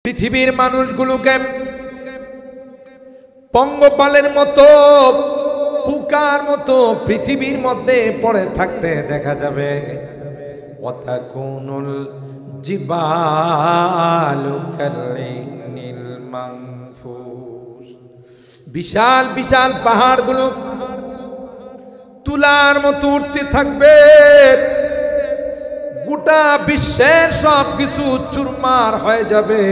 পৃথিবীর মানুষগুলোকে পঙ্গপালের মতো পোকার মতো পৃথিবীর মধ্যে পড়ে থাকতে দেখা যাবে। ওয়াতাকুনুল জিবালু কাল্লিনিল মানফুস, বিশাল বিশাল পাহাড়গুলো তুলার মতো উঠতে থাকবে। গোটা বিশ্বের সব কিছু চুরমার হয়ে যাবে।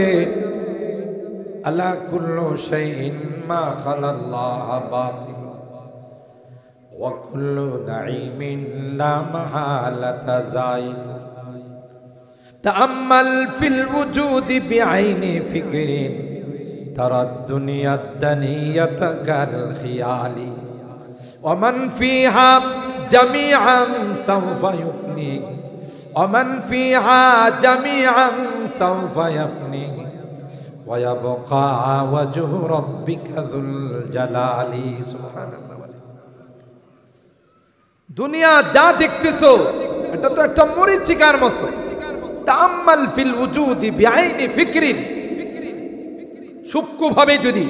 আলা কুল্লু শাইইন মা খালাল্লাহ বাতিল ওয়া কুল্লু নাঈমিন লা মাহালাতা যাইল। তাআম্মাল ফিল ওয়ুজুদি বিআইনি ফিকরিন তারাদ দুনিয়াদ দানিয়াতা কাল খিয়ালি ওয়া মান ফিহা জামিআন সাওফা ইউফনি ومن فيها جميعا سوف يفني ويبقى وجه ربك ذو الجلال سبحان الله। দুনিয়া যা দেখতেছো এটা তো একটা মরিচিকার মতো। তাআম্মাল ফিল ওয়ুজুদি বিআইনি ফিকরিন, সূক্ষ্মভাবে যদি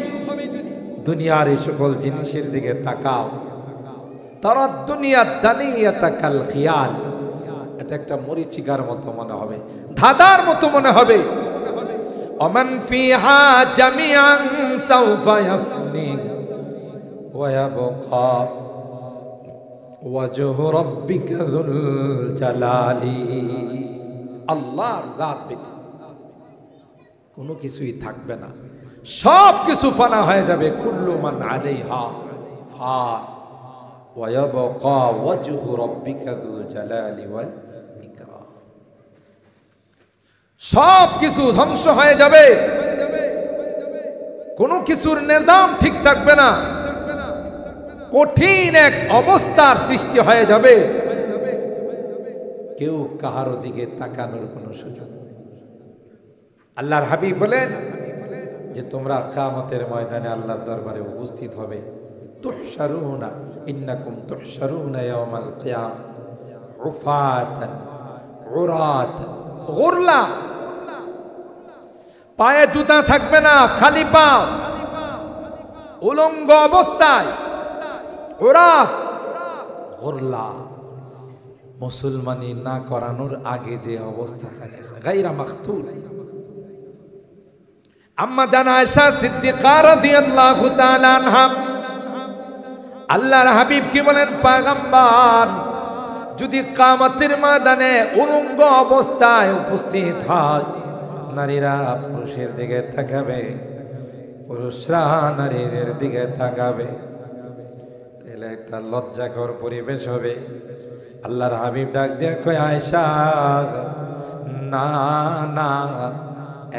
দুনিয়ার এই সকল জিনিসের দিকে তাকাও, তারা দুনিয়া দানিয়াতা কাল খিয়াল, এটা একটা মরিচিকার মতো মনে হবে, ধাঁধার মতো মনে হবে। ওমান ফিহা জামিআন সাওফা ইয়াফনি ওয়া ইয়াবকা ওয়াজহু রাব্বিকা যুল জালালি। আল্লাহর জাত ব্যতীত কোনো কিছুই থাকবে না, সব কিছু ফানা হয়ে যাবে। কুল্লু মান আলাইহা ফান ওয়া ইয়াবকা ওয়াজহু রাব্বিকা যুল জালালি ওয়াল ইকরাম। সব কিছু ধ্বংস হয়ে যাবে, কোনো কিছুর নিজাম ঠিক থাকবে না, কঠিন এক অবস্থার সৃষ্টি হয়ে যাবে। কেউ কাহারো দিকে তাকানোর কোনো সুযোগ নেই। আল্লাহর হাবিব বলেন যে তোমরা কিয়ামতের ময়দানে আল্লাহর দরবারে উপস্থিত হবে। তুহশারুনা ইন্নাকুম তুহশারুনা ইয়াওমাল কিয়ামah উফাতান উরাতান গুরলা, পায়ে জুতা থাকবে না, খালি পা, উলঙ্গ অবস্থায়। উরাত গুরলা, মুসলমানি না করানোর আগে যে অবস্থা থাকে, গায়রা মাখতুল। আম্মা জান আয়েশা সিদ্দিকা রাদিয়াল্লাহু তাআলা আনহা আল্লাহর হাবিব কি বলেন, পয়গম্বর যদি কিয়ামতের ময়দানে উলঙ্গ অবস্থায় উপস্থিত হয়, নারীরা পুরুষের দিকে তাকাবে, পুরুষরা নারীদের দিকে তাকাবে, তাহলে একটা লজ্জাকর পরিবেশ হবে। আল্লাহর হাবিব ডাক দিয়ে কয়, আয়েশা না না,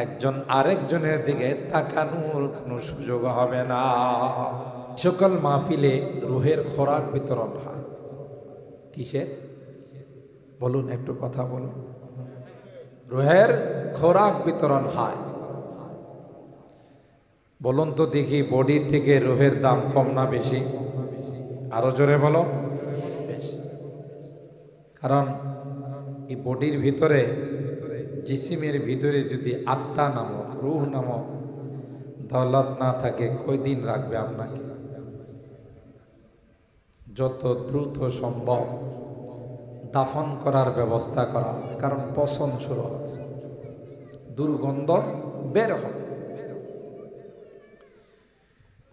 একজন আরেকজনের দিকে তাকানোর কোনো সুযোগ হবে না। সকল মাহফিলে রুহের খোরাক বিতরণ হয়। কিসের বলুন, একটু কথা বলুন। রুহের খোরাক বিতরণ হয়। বলুন তো দেখি, বডি থেকে রুহের দাম কম না বেশি? আরো জোরে বলো, বেশি। কারণ এই বডির ভিতরে, জিসিমের ভিতরে যদি আত্মা নামক, রুহ নামক দৌলত না থাকে, কয়দিন রাখবে আপনাকে? যত দ্রুত সম্ভব দাফন করার ব্যবস্থা করা হবে, কারণ পচন শুরু হবে, দুর্গন্ধ বের হবে।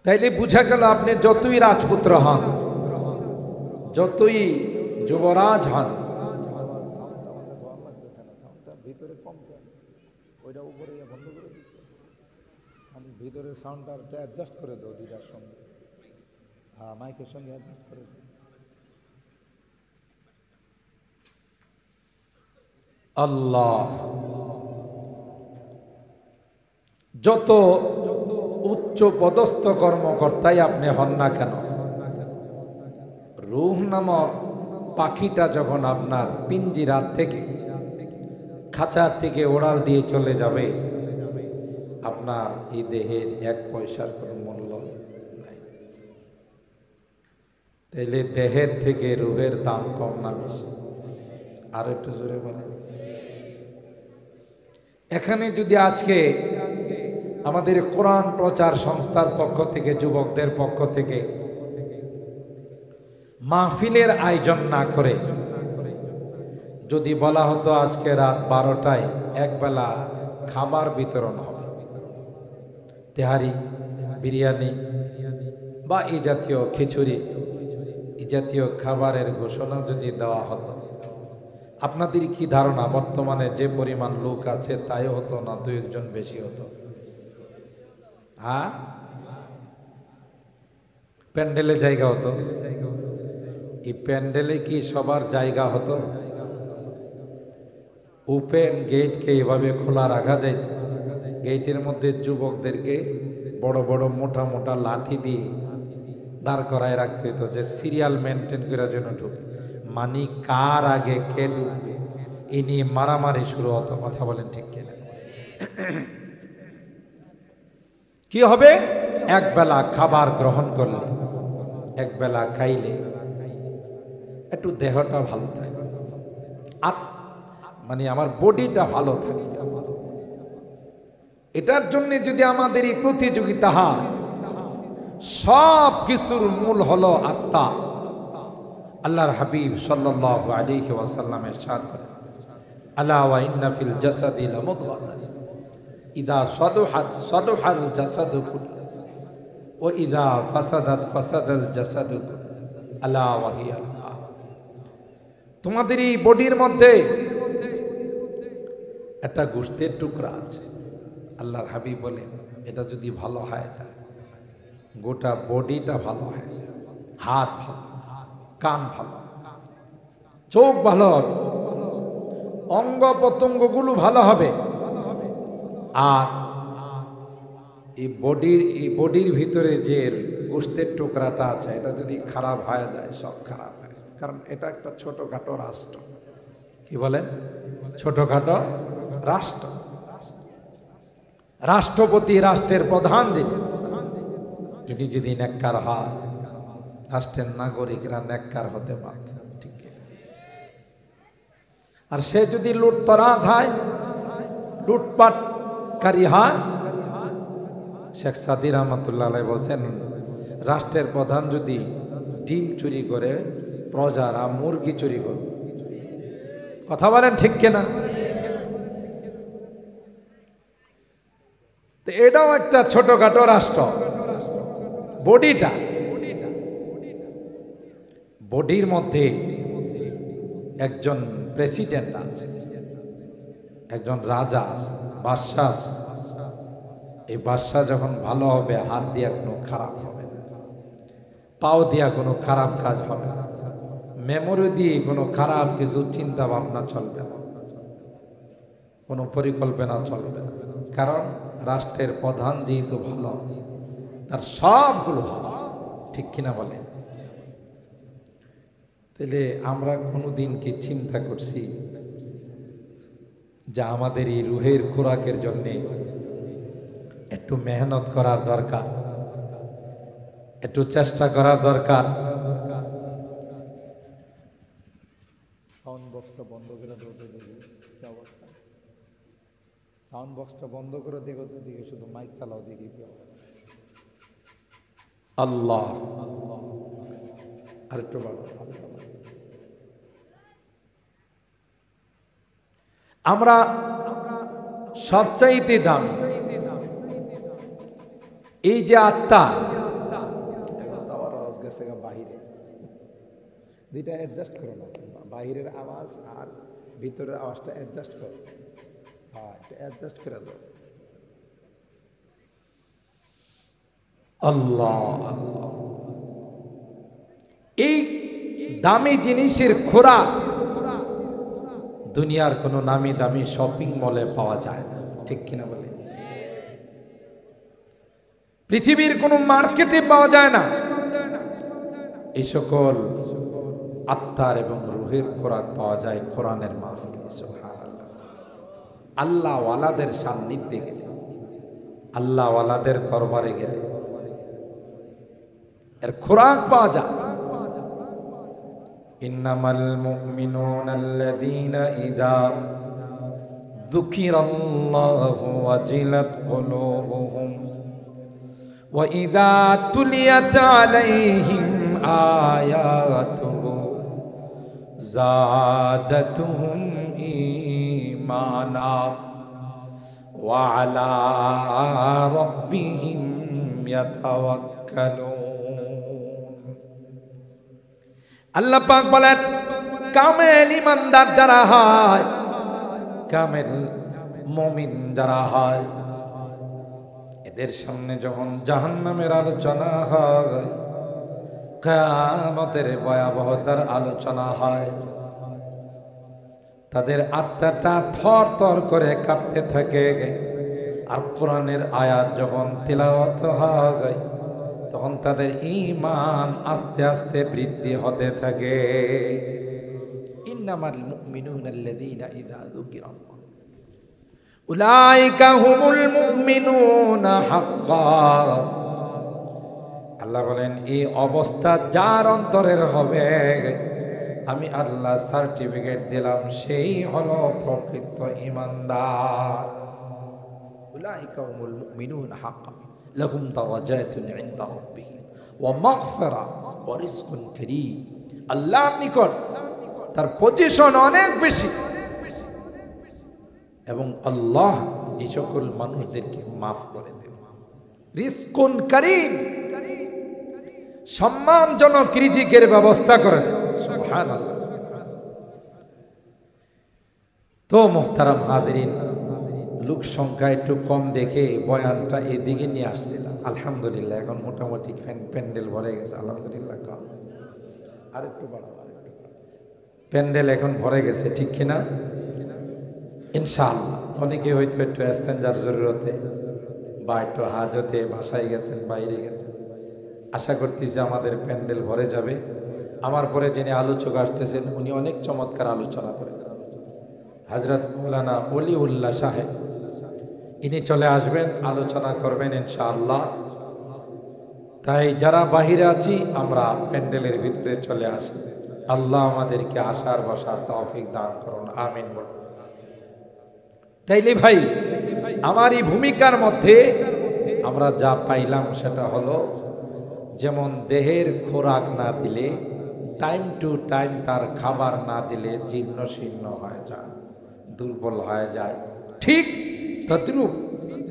তাইলে বুঝা গেল, আপনি যতই রাজপুত্র হন, যতই যুবরাজ হন, ভিতরে কম ওইটা উপরে বন্ধ করে দিচ্ছে, আমি ভিতরে সাউন্ডটা অ্যাডজাস্ট করে দাও দিদার সঙ্গে, হ্যাঁ মাইকের সঙ্গে অ্যাডজাস্ট করে দাও। আল্লাহ, যত উচ্চ পদস্থ কর্মকর্তাই আপনি হন না কেন, রূহ নামক পাখিটা যখন আপনার পিঞ্জিরার থেকে, খাঁচা থেকে ওড়াল দিয়ে চলে যাবে, আপনার এই দেহের এক পয়সার কোনো মূল্য নাই। তাইলে দেহের থেকে রূহের দাম কম না বেশি? আর একটু জোরে বলেন। এখানে যদি আজকে আমাদের কোরআন প্রচার সংস্থার পক্ষ থেকে, যুবকদের পক্ষ থেকে মাহফিলের আয়োজন না করে যদি বলা হতো আজকে রাত 12টায় একবেলা খাবার বিতরণ হবে, তেহারি, বিরিয়ানি বা এই জাতীয় খিচুড়ি, এই জাতীয় খাবারের ঘোষণা যদি দেওয়া হতো, আপনাদের কি ধারণা বর্তমানে যে পরিমাণ লোক আছে তাই হতো না দু একজন বেশি হতো? হ্যাঁ, প্যান্ডেলে জায়গা হতো? এই প্যান্ডেলে কি সবার জায়গা হতো? ওপেন গেটকে এভাবে খোলা রাখা যায়? গেটের মধ্যে যুবকদেরকে বড় বড় মোটা মোটা লাঠি দিয়ে দাঁড় করায় রাখতে হতো, যে সিরিয়াল মেনটেন করার জন্য ঢুকে, মানে কার আগে কে ঢুকবে এ নিয়ে মারামারি শুরু হতো। কথা বলেন ঠিক কিনা? কি হবে? একবেলা খাবার গ্রহণ করলে, একবেলা খাইলে একটু দেহটা ভালো থাকে, মানে আমার বডিটা ভালো থাকে। এটার জন্য যদি আমাদের এই প্রতিযোগিতা হয়, সব কিছুর মূল হলো আত্মা। আল্লাহর হাবিব সাল্লাল্লাহু আলাইহি ওয়াসাল্লাম ইরশাদ করেন, আলা ওয়া ইন্না ফিল জাসাদি লামুদগাতান ইযা সালুহাত সালুহাল জাসাদু কুল্লু ওয়া ইযা ফাসাদাত ফাসাদাল জাসাদু কুল্লু আলা ওয়া হিয়াল কালব। তোমাদের এই বডির মধ্যে একটা গোশতের টুকরা আছে, আল্লাহর হাবিব বলেন এটা যদি ভালো হয়ে যায় গোটা বডিটা ভালো হয়ে যায়। হাত ভালো, কান ভালো, চোখ ভালো হবে, অঙ্গ প্রত্যঙ্গগুলো ভালো হবে। আর এই বডির ভিতরে যে গোশতের টুকরাটা আছে এটা যদি খারাপ হয়ে যায় সব খারাপ হয়। কারণ এটা একটা ছোটখাটো রাষ্ট্র। কি বলেন? ছোটখাটো রাষ্ট্র। রাষ্ট্রপতি, রাষ্ট্রের প্রধান যিনি, ইনি যদি নেককার হয়, রাষ্ট্রের নাগরিকরা নেককার হতে বাধ্য। ঠিক। আর সে যদি লুটতরাজ হয়, লুটপাটকারী হয়, শেখ সাদি রহমতুল্লাহ আলাইহি বলছেন রাষ্ট্রের প্রধান যদি ডিম চুরি করে, প্রজারা মুরগি চুরি করে। কথা বলেন ঠিক কিনা? তো এটাও একটা ছোটখাটো রাষ্ট্র। বডির মধ্যে একজন প্রেসিডেন্ট আছে, একজন রাজা আছে, বাদশাহ আছে। এই বাদশাহ যখন ভালো হবে, হাত দিয়া কোনো খারাপ হবে না, পাও দিয়া কোনো খারাপ কাজ হবে না, মেমোরি দিয়ে কোনো খারাপ কিছু চিন্তা ভাবনা চলবে না, কোনো পরিকল্পনা চলবে না। কারণ রাষ্ট্রের প্রধান যেহেতু ভালো, তার সবগুলো ভালো। ঠিক কিনা বলে? তাহলে আমরা কোনোদিন কি চিন্তা করছি যে আমাদের এই রুহের খোরাকের জন্যে একটু মেহনত করার দরকার, একটু চেষ্টা করার দরকার। সাউন্ড বক্সটা বন্ধ করে কি অবস্থা? সাউন্ড বক্সটা বন্ধ করে দেখো তো, দিকে শুধু মাইক চালাও, দেখি কি অবস্থা। আল্লাহ আরেকটু বলো। আমরা সবচাইতে দামি এই যে আত্মা, আওয়াজ গেছে বাহিরে, দুইটা অ্যাডজাস্ট করো না, বাহিরের আওয়াজ আর ভিতরের আওয়াজটা অ্যাডজাস্ট করো। হ্যাঁ, এটা অ্যাডজাস্ট করে দাও। আল্লাহ আল্লাহ, এই দামি জিনিসের খোরাক দুনিয়ার কোনো নামি দামি শপিং মলে পাওয়া যায় না। ঠিক কিনা বলে? পৃথিবীর কোনো মার্কেটে পাওয়া যায় না। এই সকল আত্মার এবং রুহের খোরাক পাওয়া যায় কোরআনের মাহফিলে। সুবহানাল্লাহ। আল্লাহ ওয়ালাদের সান্নিধ্যে গেলে, আল্লাহ ওয়ালাদের দরবারে গেলে এর খোরাক পাওয়া যায়। ইন্নামাল মুমিনুনা আল্লাযীনা ইযা যুকিরাল্লাহু ওয়াজিলাত কুলুবুহুম ওয়া ইযা তুলিয়াত আলাইহিম আয়াতুহু যাদাতুহুম ঈমানা ওয়া আলা রাব্বিহিম ইয়াতাওয়াক্কালুন। আল্লাহ পাক বলেন, কামেল ঈমানদার যারা হয়, কামেল মুমিন যারা হয়, এদের সামনে যখন জাহান্নামের আলোচনা হয়, কিয়ামতের ভয়াবহতার আলোচনা হয়, তাদের আত্মাটা থর থর করে কাঁপতে থাকে। আর কোরআনের আয়াত যখন তিলাওয়াত হয়, তখন তাদের ঈমান আস্তে আস্তে বৃদ্ধি হতে থাকে। ইন্নামাল মুমিনুনা আল্লাযীনা ইযা যুকিরাল্লাহ উলাইকা হুমুল মুমিনুনা হাক্কান। আল্লাহ বলেন, এই অবস্থা যার অন্তরের হবে, আমি আল্লাহ সার্টিফিকেট দিলাম, সেই হলো প্রকৃত ঈমানদার। উলাইকা হুমুল মুমিনুনা হাক্কান লাহুম দারাজাতুন ইনদা রাব্বিহিম ওয়া মাগফিরা ওয়া রিজকুন কারীম। আল্লাহর নিকট তার পজিশন অনেক বেশি, এবং আল্লাহ এই সকল মানুষদেরকে মাফ করে দেন। রিজকুন কারীম, সম্মানজনক রিজিকের ব্যবস্থা করে দেন। সুবহানাল্লাহ। তো মুহতারাম হাজিরিন, লোক সংখ্যা একটু কম দেখে বয়ানটা এদিকে নিয়ে আসছিলাম। আলহামদুলিল্লাহ এখন মোটামুটি প্যান্ডেল ভরে গেছে। আলহামদুলিল্লাহ, কম আর একটু বাড়াবো, প্যান্ডেল এখন ভরে গেছে, ঠিক কিনা? ইনশাআল্লাহ। অনেকে হয়তো একটু এস্তেঞ্জার জরুরতে বা একটু হাজতে বাসায় গেছেন, বাইরে গেছেন। আশা করতেছি আমাদের প্যান্ডেল ভরে যাবে। আমার পরে যিনি আলোচক আসতেছেন, উনি অনেক চমৎকার আলোচনা করেন। হযরত মাওলানা ওলিউল্লাহ সাহেব, ইনি চলে আসবেন, আলোচনা করবেন ইনশাআল্লাহ। তাই যারা বাহিরে আছি, আমরা প্যান্ডেলের ভিতরে চলে আসি। আল্লাহ আমাদেরকে আসার বসার তৌফিক দান করুন, আমিন বলুন। তাইলে ভাই, আমার এই ভূমিকার মধ্যে আমরা যা পাইলাম সেটা হলো, যেমন দেহের খোরাক না দিলে, টাইম টু টাইম তার খাবার না দিলে জীর্ণ শীর্ণ হয়ে যায়, দুর্বল হয়ে যায়। ঠিক তদ্রূপ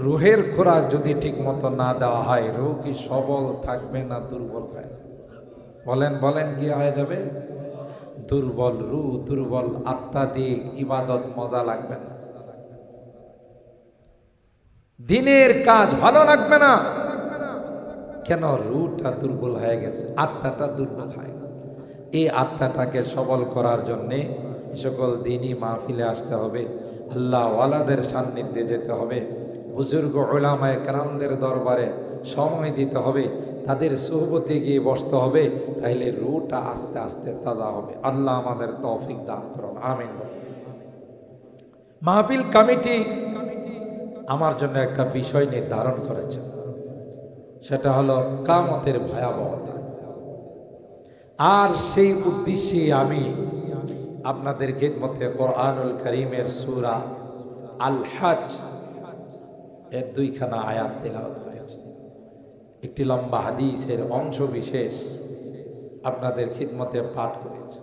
রুহের খোরাক যদি ঠিক মতো না দেওয়া হয়, রুহ কি সবল থাকবে না দুর্বল হয়ে যাবে? বলেন বলেন, কি হয়ে যাবে? দুর্বল রুহ, দুর্বল আত্মা দিয়ে ইবাদত মজা লাগবে না, দিনের কাজ ভালো লাগবে না। কেন? রুহটা দুর্বল হয়ে গেছে, আত্মাটা দুর্বল হয়ে গেছে। এই আত্মাটাকে সবল করার জন্যে সকল দিনই মাহফিলে আসতে হবে, আল্লাহ ওয়ালাদের সান্নিধ্যে যেতে হবে, বুজুর্গ উলামায়ে কেরামদের দরবারে সময় দিতে হবে, তাদের সুহবতে গিয়ে বসতে হবে। তাইলে রুহটা আস্তে আস্তে তাজা হবে। আল্লাহ আমাদের তৌফিক দান করুন, আমিন। মাহফিল কমিটি আমার জন্য একটা বিষয় নির্ধারণ করেছে, সেটা হলো কিয়ামতের ভয়াবহতা। আর সেই উদ্দেশ্যে আমি আপনাদের খিদমতে কোরআনুল কারীমের সূরা আল হজ এর 2খানা আয়াত তেলাওয়াত করেছি। একটি লম্বা হাদিসের অংশ বিশেষ আপনাদের খিদমতে পাঠ করেছি।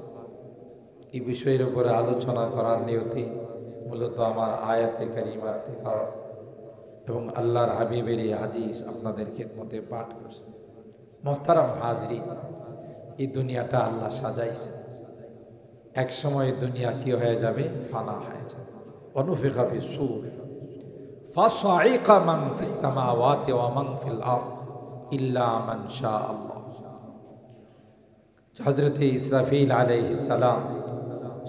এই বিষয়ের উপরে আলোচনা করার নিয়তি মূলত আমার আয়াতে কারিমার তেলাওয়াত এবং আল্লাহর হাবিবের এই হাদিস আপনাদের খিদমতে পাঠ করছি। মুহতারাম হাজরিন, এই দুনিয়াটা আল্লাহ সাজাইছে। এক সময় দুনিয়া কি হয়ে যাবে? ফানা হয়ে যাবে। অনুফিখা ফিস সূর ফাসাইকা মান ফিস সামাওয়াতি ওয়া মান ফিল আরদ ইল্লা মান শা আল্লাহ। হযরত ইসরাফিল আলাইহিস সালাম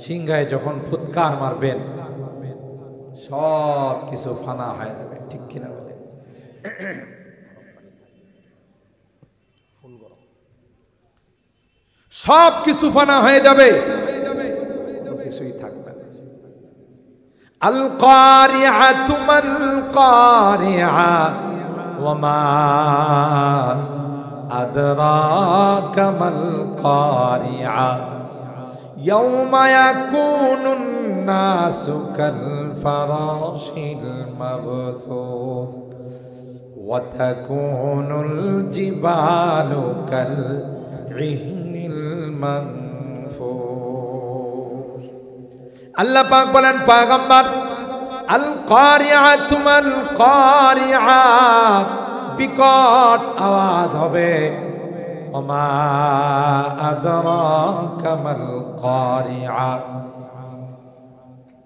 সিংহায় যখন ফুৎকার মারবেন, সব কিছু ফানা হয়ে যাবে, ঠিক কিনা বলে? সব কিছু ফানা হয়ে যাবে, কিছুই থাকবে না। আল কারিআতু মাল কারিআ ওয়া মা আদরাকা মাল কারিআ ইয়াউমা ইয়াকুনুন নাসু কাল ফারাশিল মাবথুথ ওয়া তাকুনুল জিবালু কাল ইহনিল মানফুস। আল্লাহ পাক বলেন পয়গম্বর, আল কারিআতু মাল কারিআ, বিকট আওয়াজ হবে। ওমা আদরাকা মাল কারিআ,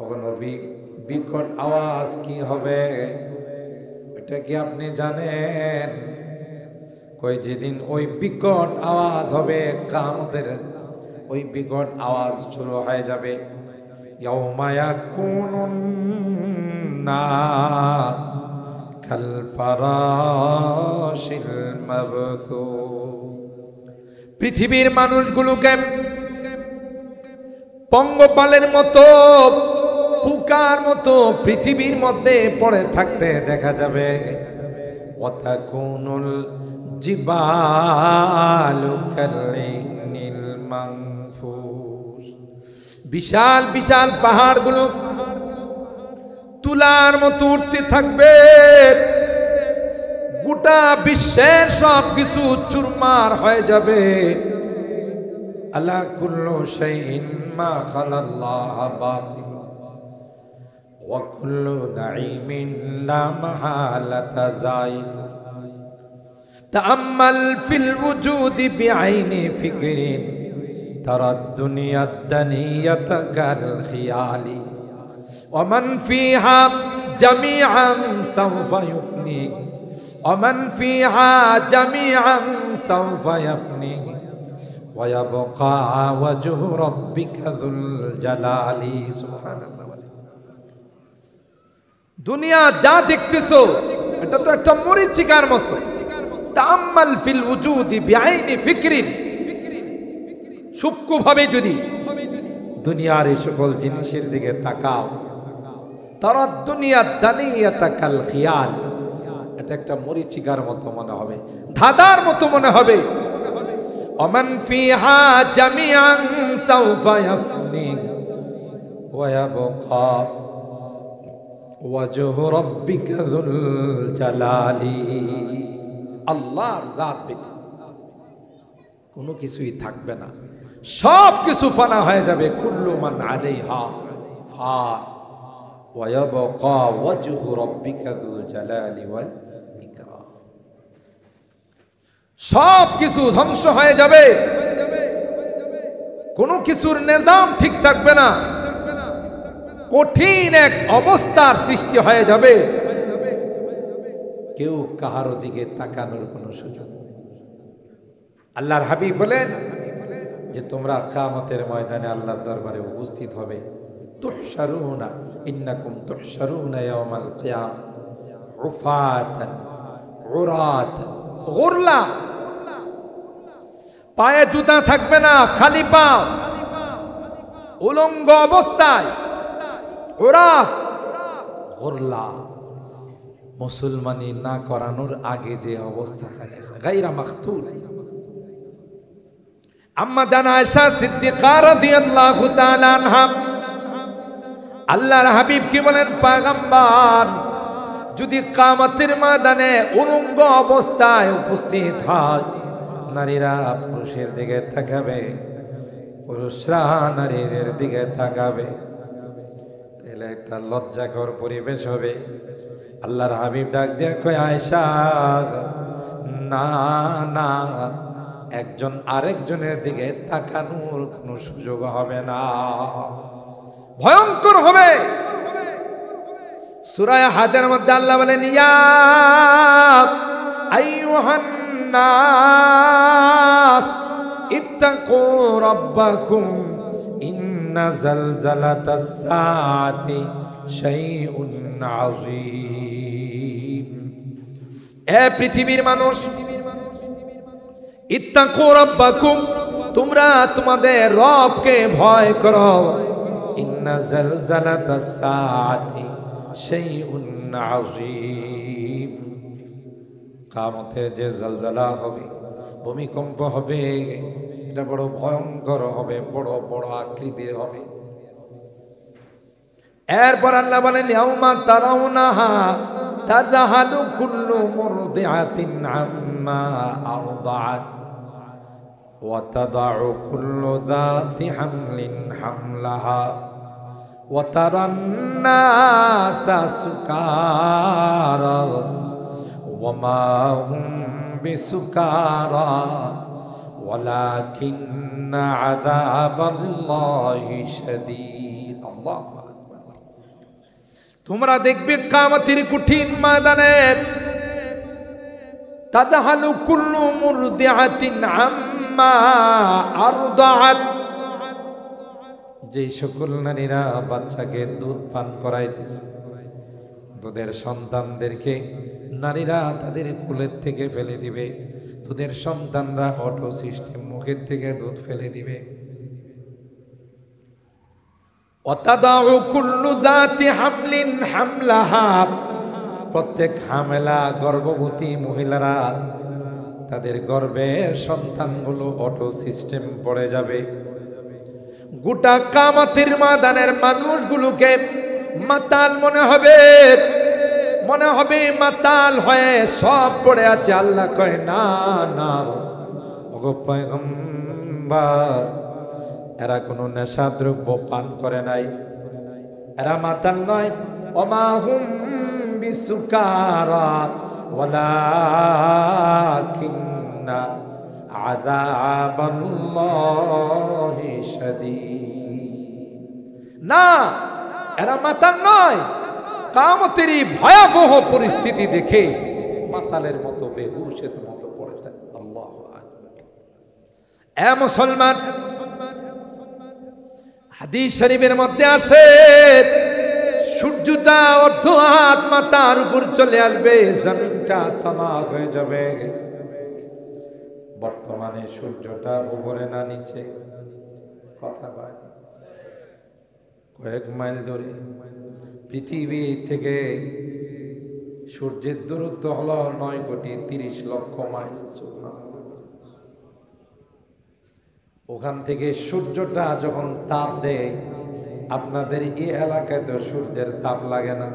ও নবী বিকট আওয়াজ কি হবে এটা কি আপনি জানেন? কই যেদিন ওই বিকট আওয়াজ হবে কিয়ামতের, ওই বিকট আওয়াজ শুরু হয়ে যাবে। ইয়াউমা ইয়াকুনুন নাস কাল ফারাশিল মাবথুথ, পৃথিবীর মানুষগুলোকে পঙ্গপালের মতো, পোকার মতো পৃথিবীর মধ্যে পড়ে থাকতে দেখা যাবে। ওয়া তাকুনুল জিবালু কাল-ইহনিল মানফুস, বিশাল বিশাল পাহাড়গুলো তুলার মতো উঠতে থাকবে। গোটা বিশ্বের সব কিছু চুরমার হয়ে যাবে। আলা কুল্লু শাইইন মা খালাল্লাহ বাতিল ওয়া কুল্লু নাঈমিন লা মাহালাতা যাইল। তাআম্মাল ফিল ওয়ুজুদি বিআইনি ফিকরিন তারাদ দুনিয়াদ দানিয়াতা কাল খিয়ালি ওয়া মান ফিহা জামিআন সাওফা ইউফনি ومن فيها جميعا سوف يفني ويبقى وجه ربك ذو الجلال। سبحان الله। দুনিয়া যা দেখতেছো এটা তো একটা মরীচিকার মতো। তাআম্মাল ফিল ওয়ুজুদি বিআইনি ফিকরিন, সূক্ষ্মভাবে যদি দুনিয়ার এই সকল জিনিসের দিকে তাকাও, তারা দুনিয়া দানিয়াতা কাল খিয়াল, এটা একটা মরীচিকার মতো মনে হবে, ধাঁধার মতো মনে হবে। ওমান ফিহা জামিআন সাওফা ইয়াফনি ওয়া ইয়াবকা ওয়াজহু রাব্বিকা যুল জালালি। আল্লাহর জাত ব্যতীত কোনো কিছুই থাকবে না, সব কিছু ফানা হয়ে যাবে। কুল্লু মান আলাইহা ফান ওয়া ইয়াবকা ওয়াজহু রাব্বিকা যুল জালালি ওয়াল ইকরাম। সব কিছু ধ্বংস হয়ে যাবে, কোনো কিছুর নিজাম ঠিক থাকবে না, কঠিন এক অবস্থার সৃষ্টি হয়ে যাবে। কেউ কাহারো দিকে তাকানোর কোনো সুযোগ নেই। আল্লাহর হাবিব বলেন যে তোমরা কিয়ামতের ময়দানে আল্লাহর দরবারে উপস্থিত হবে। তুহশারুনা ইন্নাকুম তুহশারুনা ইয়াওমাল কিয়ামah উফাতান উরাতান গুরলা, পায়ে জুতা থাকবে না, খালি পা, উলঙ্গ অবস্থায়। উরাত গুরলা, মুসলমানি না করানোর আগে যে অবস্থা থাকে, গায়রা মাখতুল। আম্মা জান আয়েশা সিদ্দিকা রাদিয়াল্লাহু তাআলা আনহা আল্লাহর হাবিব কি বলেন, পয়গম্বর যদি কিয়ামতের ময়দানে উলঙ্গ অবস্থায় উপস্থিত হয়, নারীরা পুরুষের দিকে তাকাবে, পুরুষরা নারীদের দিকে তাকাবে, তাহলে একটা লজ্জাকর পরিবেশ হবে। আল্লাহর হাবিব ডাক দিয়ে কয়, আয়েশা না না, একজন আরেকজনের দিকে তাকানোর কোনো সুযোগ হবে না, ভয়ঙ্কর হবে। সূরা হাজের মধ্যে আল্লাহ বলেন, ইয়া আইয়ুহান নাস ইত্তাকু রাব্বাকুম ইন্না জালজালাতাস সাআতি শাইউন আযীম। এ পৃথিবীর মানুষ, ইত্তাকু রাব্বাকুম, তোমরা তোমাদের রবকে ভয় করো। ইন্না জালজালাতাস সাআতি শাইউন আযীম, কিয়ামতের যে জলজলা হবে, ভূমিকম্প হবে, এটা বড় ভয়ঙ্কর হবে, বড় বড় আকৃতির হবে। এরপর আল্লাহ বলেন ইয়াউমা তারাউনাহা তাযহালু কুল্লু মুরদিআতিন আম্মা আরদাআত ওয়া তাদাউ কুল্লু যাতি হামলিন হামলাহা ওয়া তারান নাসা সুকারা ওয়া মা হুম বিসুকারা ওয়ালাকিন্না আযাবাল্লাহি শাদীদ। আল্লাহু আকবার। তোমরা দেখবে কিয়ামতের কঠিন ময়দানে তাযহালু কুল্লু মুরদিআতিন আম্মা আরদাআত, যে সকল নারীরা বাচ্চাকে দুধ পান করাইতেছে, দুধের সন্তানদেরকে নারীরা তাদের কোলের থেকে ফেলে দিবে, দুধের সন্তানরা অটো সিস্টেম মুখের থেকে দুধ ফেলে দিবে। ওয়াতাদাউ কুল্লু যাতি হামলিন হামলাহা, প্রত্যেক হামেলা গর্ভবতী মহিলারা তাদের গর্ভের সন্তানগুলো অটো সিস্টেম পড়ে যাবে। গোটা কিয়ামতের ময়দানের মানুষগুলোকে মাতাল মনে হবে মাতাল হয়ে সব পড়ে আছে। আল্লাহ কয় না না ওগো পয়গম্বর, এরা কোনো নেশা দ্রব্য পান করে নাই, এরা মাতাল নয়। ওমা হুম বিসুকারা ওয়ালাকিন্না আযাবাল্লাহি শাদীদ। না, এরা মাতাল নয়, কিয়ামতের ভয়াবহ পরিস্থিতি দেখে মাতালের মতো বেহুশের মতো পড়ে থাকে। আল্লাহু আকবার। এ মুসলমান, হাদিস শরীফের মধ্যে আসে সূর্যটা অর্ধ হাত মাথার উপর চলে আসবে, জমিনটা তামা হয়ে যাবে। বর্তমানে সূর্যটা উপরে না নিচে, কথা কয় কয়েক মাইল দূরে। পৃথিবী থেকে সূর্যের দূরত্ব হলো 9,30,00,000 মাইল। ওখান থেকে সূর্যটা যখন তাপ দেয়, আপনাদের এই এলাকায় তো সূর্যের তাপ লাগে না,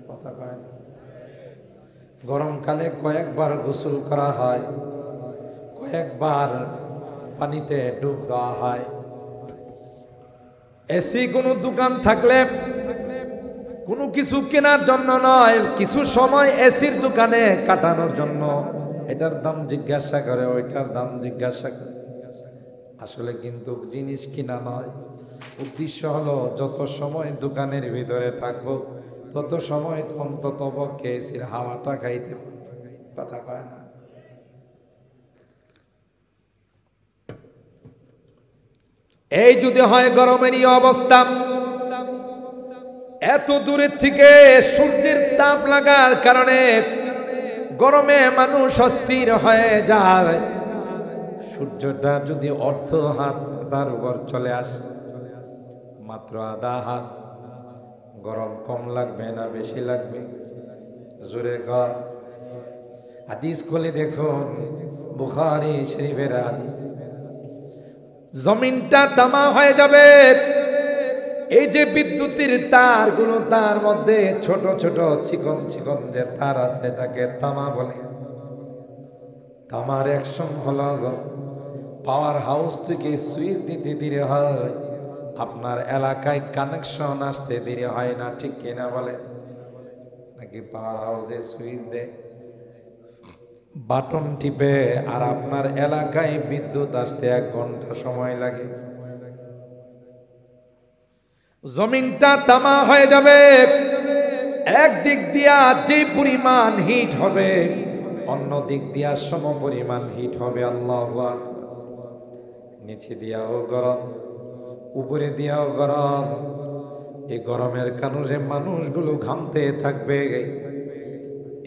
কথা কয় না। গরমকালে কয়েকবার গোসল করা হয়, কয়েকবার পানিতে ডুব দেওয়া হয়। এসি কোনো দোকান থাকলে কোনো কিছু কেনার জন্য নয়, কিছু সময় এসির দোকানে কাটানোর জন্য এটার দাম জিজ্ঞাসা করে, ওইটার দাম জিজ্ঞাসা করে। আসলে কিন্তু জিনিস কিনা নয়, উদ্দেশ্য হলো যত সময় দোকানের ভিতরে থাকবো তত সময় অন্তত পক্ষে এসির হাওয়াটা খাইতে, কথা কয় না। এই যদি হয় গরমেরই অবস্থা, এত দূরের থেকে সূর্যের তাপ লাগার কারণে গরমে মানুষ অস্থির হয়ে যায়। সূর্যটা যদি অর্ধ হাত তার উপর চলে আসে, মাত্র আধা হাত, গরম কম লাগবে না বেশি লাগবে? জোরে গর। হাদিস খুলে দেখুন, বুখারী শরীফের হাদিস। জমিনটা তামা হয়ে যাবে। এই যে বিদ্যুতের তারগুলো, তার মধ্যে ছোট ছোট চিকন চিকন যে তার আছে, এটাকে তামা বলে। তামার অ্যাকশন হলো পাওয়ার হাউস থেকে সুইচ দিতে দেরি হয়, আপনার এলাকায় কানেকশন আসতে দেরি হয় না, ঠিক কিনা বলে? নাকি পাওয়ার হাউসে সুইচ দেয়, বাটন টিপে, আর আপনার এলাকায় বিদ্যুৎ আসতে 1 ঘন্টা সময় লাগে। জমিনটা তামা হয়ে যাবে। একদিক দিয়া যে পরিমাণ হিট হবে, অন্য দিক দিয়া সম পরিমাণ হিট হবে। আল্লাহু আকবার। নিচে দিয়াও গরম, উপরে দিয়াও গরম। এই গরমের কারণে মানুষগুলো ঘামতে থাকবে।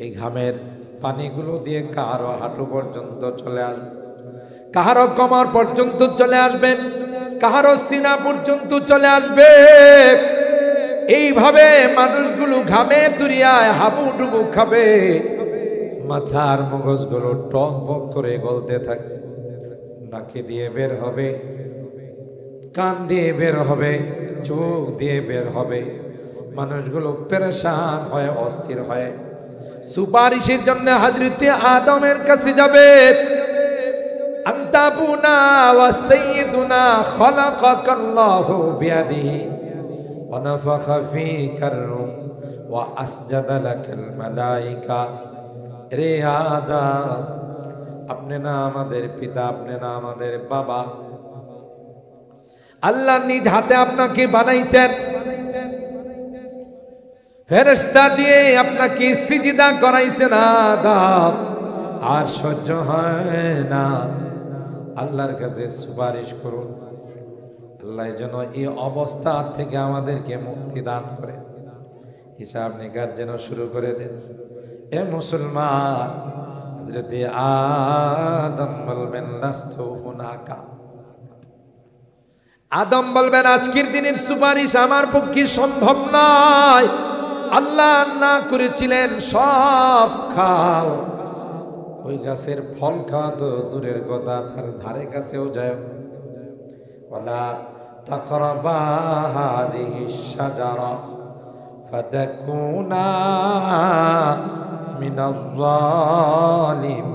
এই ঘামের পানিগুলো দিয়ে কাহারো হাঁটু পর্যন্ত চলে আসবে, কাহারো কোমর পর্যন্ত চলে আসবে, কাহারো সিনা পর্যন্ত চলে আসবে। এইভাবে মানুষগুলো ঘামের দুনিয়ায় হাবুডুবু খাবে। মাথার মগজগুলো টক বক করে গলতে থাকবে। নাকে দিয়ে বের হবে, কান দিয়ে বের হবে, চোখ দিয়ে বের হবে, মানুষগুলো পেরেশান হয়ে অস্থির হয়ে সুপারিশের জন্য হযরতে আদমের কাছে যাবে। আনতা আবুনা ওয়া সাইয়্যিদুনা খালাকাকাল্লাহু বিয়াদিহি ওয়া নাফাখা ফীকার রূহ ওয়া আসজাদা লাকাল মালায়েকা। রে আদম, আপনি না আমাদের পিতা, আপনি না আমাদের বাবা, আল্লাহ নিজ হাতে আপনাকে বানাইছেন, ফেরেশতা দিয়ে আপনাকে সিজদা করাইছেন আদম, আর সহ্য হয় না, আল্লাহর কাছে সুপারিশ করুন, আল্লাহ যেন এই অবস্থা থেকে আমাদেরকে মুক্তি দান করে, হিসাব নিকাশ যেন শুরু করে দেন। এ মুসলমান, হযরতে আদম বলবেন লাস্তু হুনাকা, আদম বলবেন আজকের দিনের সুপারিশ আমার পক্ষে সম্ভব নয়, আল্লাহ না করেছিলেন সব খাও, ওই গাছের ফল খাওয়া তো দূরের কথা, তার ধারে কাছেও যায়, ওয়ালা তাকরাবা হাযিহিশ শাজারা ফাতাকুনা মিনাজ জালিমিন।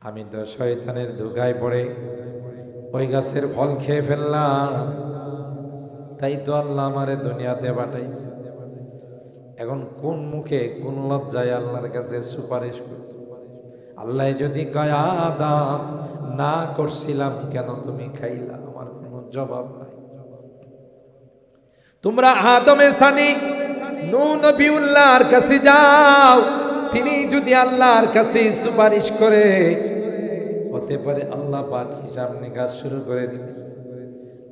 আমি তো শয়তানের ধোঁকায় পড়ে ওই গাছের ফল খেয়ে ফেললাম, তাই তো আল্লাহ আমারে দুনিয়াতে পাঠাইছে। এখন কোন মুখে কোন লজ্জায় আল্লাহর কাছে সুপারিশ করব? আল্লাহ যদি কয় আদম না করছিলাম কেন তুমি খাইলা, আমার কোনো জবাব নাই। তোমরা আদমে সানি নূহ নবিউল্লাহর কাছে যাও, তিনি যদি আল্লাহর কাছে সুপারিশ করে, হতে পারে আল্লাহ পাক হিসাব নিকাশ শুরু করে দিবে।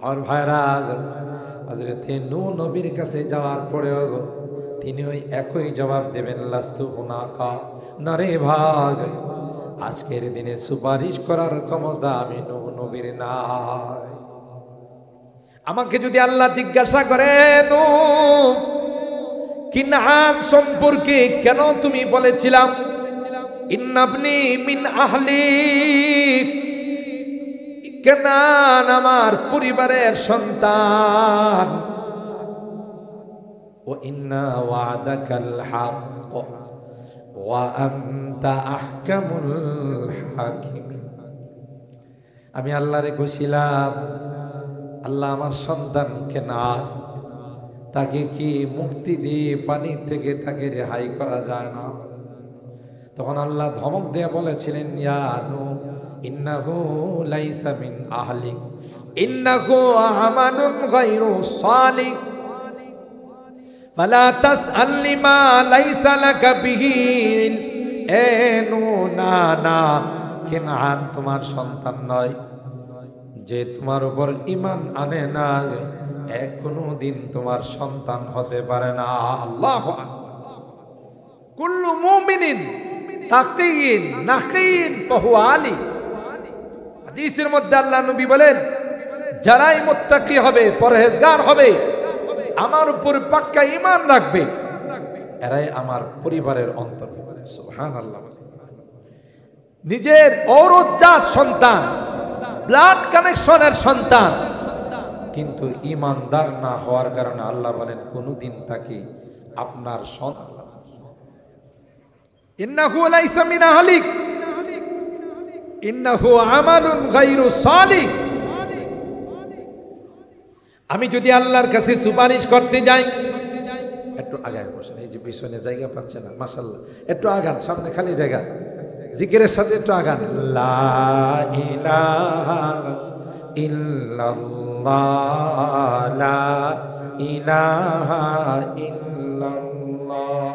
আর ভাইরা, হযরত নূহ নবীর কাছে যাওয়ার পরেও তিনি ওই একই জবাব দেবেন, লাস্তু হুনাকা, না রে ভাগ, আজকের দিনে সুপারিশ করার ক্ষমতা আমি নূহ নবীর নাই। আমাকে যদি আল্লাহ জিজ্ঞাসা করে, নূহ কিনআন সম্পর্কে কেন তুমি বলেছিলাম ইন্নাবনি মিন আহলি, কেনান আমার পরিবারের সন্তান, ও ইন্না ওয়াদাকাল হক ওয়া আনতা আহকামুল হাকিমিন। আমি আল্লাহরে কইছিলাম, আল্লাহ আমার সন্তান কেনান, তাকে কি মুক্তি দিয়ে পানি থেকে তাকে রেহাই করা যায় না? তখন আল্লাহ ধমক দিয়ে বলেছিলেন, ইয়া নূহ ইন্নাহু লাইসা মিন আহলিক ইন্নাহু আমালুন গায়রু সালিহ ফালা তাসআলনি মা লাইসা লাকা বিহি। এ নূহ, না না, কিনআন তোমার সন্তান নয়, যে তোমার উপর ঈমান আনে না কোনো দিন তোমার সন্তান হতে পারে না। আল্লাহু আকবার। কুল্লু মুমিনিন তাকিয়িন নাকিয়িন ফাহুয়া আলী। হাদিসের মধ্যে আল্লাহ নবী বলেন, যারাই মুত্তাকি হবে, পরহেজগার হবে, আমার উপর পাক্কা ঈমান রাখবে, এরাই আমার পরিবারের অন্তর্ভুক্ত। সুবহানাল্লাহ। নিজের ঔরজাত সন্তান, ব্লাড কানেকশনের সন্তান, কিন্তু ঈমানদার না হওয়ার কারণে আল্লাহ বলেন কোনদিন তাকে আপনার সন্তান, ইন্নাহু লাইসা মিন আহলিক ইন্নাহু আমালুন গায়রু সালিহ। আমি যদি আল্লাহর কাছে সুপারিশ করতে যাই, একটু আগায় বসেন, এই যে পিছনে জায়গা পাচ্ছে না, মাশাআল্লাহ, একটু আগান, সামনে খালি জায়গা, জিকিরের সাথে একটু আগান। লা ইলাহা ইল্লাল্লাহ লা ইলাহা ইল্লাল্লাহ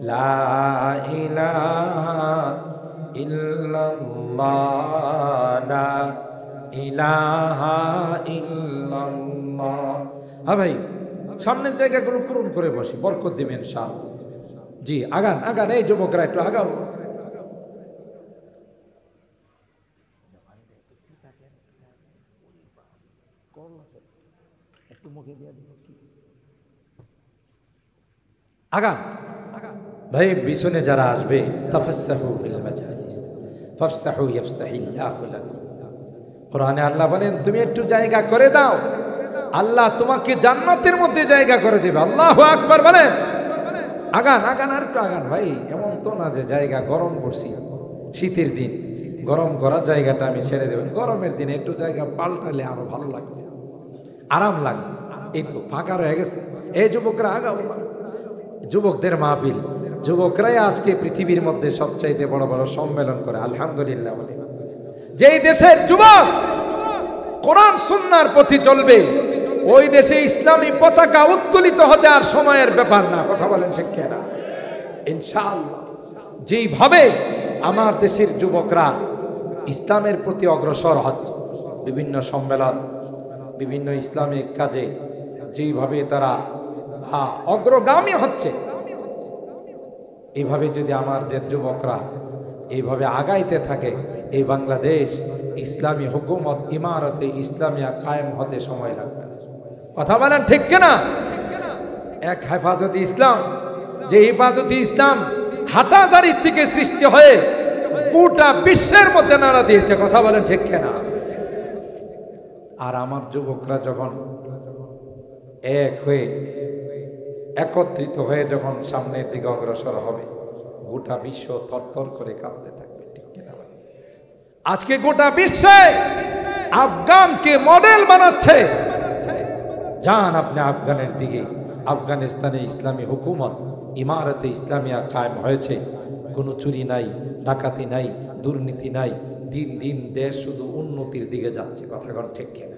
লা ইলাহা ইল্লাল্লাহ লা ইলাহা ইল্লাল্লাহ। হ্যাঁ ভাই, সামনের জায়গাগুলো পূরণ করে বসি, বরকত দিবেন ইনশাআল্লাহ। জি, আগান আগান, এই যুবকরা একটু আগাও। আগান ভাই, পিছনে যারা আসবে, তাফাসসাহু ফিল মাজালিস ফাফসাহু ইয়াফসাহিল্লাহু লাকুম। কোরআনে আল্লাহ বলেন তুমি একটু জায়গা করে দাও, আল্লাহ তোমাকে জান্নাতের মধ্যে জায়গা করে দেবে। আল্লাহু আকবার বলেন। আগান আগান আর একটু আগান ভাই, এমন তো না যে জায়গা গরম করছি, শীতের দিন গরম করা জায়গাটা আমি ছেড়ে দেবেন, গরমের দিনে একটু জায়গা পাল্টালে আরো ভালো লাগবে, আরাম লাগবে। এই তো ফাঁকা রয়ে গেছে, এই যুবকরা আগাও। যুবকদের মাহফিল, যুবকরাই আজকে পৃথিবীর মধ্যে সবচাইতে বড় বড় সম্মেলন করে, আলহামদুলিল্লাহ বলে। যেই দেশের যুবক কোরআন সুন্নাহর প্রতি চলবে, ওই দেশে ইসলামী পতাকা উত্তোলিত হতে আর সময়ের ব্যাপার না। কথা বলেন ঠিক কিনা? ইনশাআল্লাহ যেইভাবে আমার দেশের যুবকরা ইসলামের প্রতি অগ্রসর হচ্ছে, বিভিন্ন সম্মেলন, বিভিন্ন ইসলামিক কাজে যেইভাবে তারা অগ্রগামী হচ্ছে, এইভাবে যদি আমাদের যুবকরা এইভাবে আগাইতে থাকে, এই বাংলাদেশ ইসলামী হুকুমত ইমারতে ইসলামিয়া কায়েম হতে সময় লাগবে। কথা বলেন ঠিক কিনা? এক হেফাজতে ইসলাম, যে হেফাজতে ইসলাম হাটাজারি থেকে সৃষ্টি হয়ে গোটা বিশ্বের মধ্যে নাড়া দিয়েছে। কথা বলেন ঠিক কিনা? আর আমার যুবকরা যখন এক হয়ে একত্রিত হয়ে যখন সামনের দিকে অগ্রসর হবে, গোটা বিশ্ব থরথর করে কাঁপতে থাকবে। ঠিক কিনা? আজকে গোটা বিশ্বে আফগানকে মডেল বানাচ্ছে। যান আপনি আফগানের দিকে, আফগানিস্তানে ইসলামী হুকুমত ইমারতে ইসলামিয়া কায়েম হয়েছে, কোনো চুরি নাই, ডাকাতি নাই, দুর্নীতি নাই, দিন দিন দেশ শুধু উন্নতির দিকে যাচ্ছে। কথাগণ ঠিক কিনা?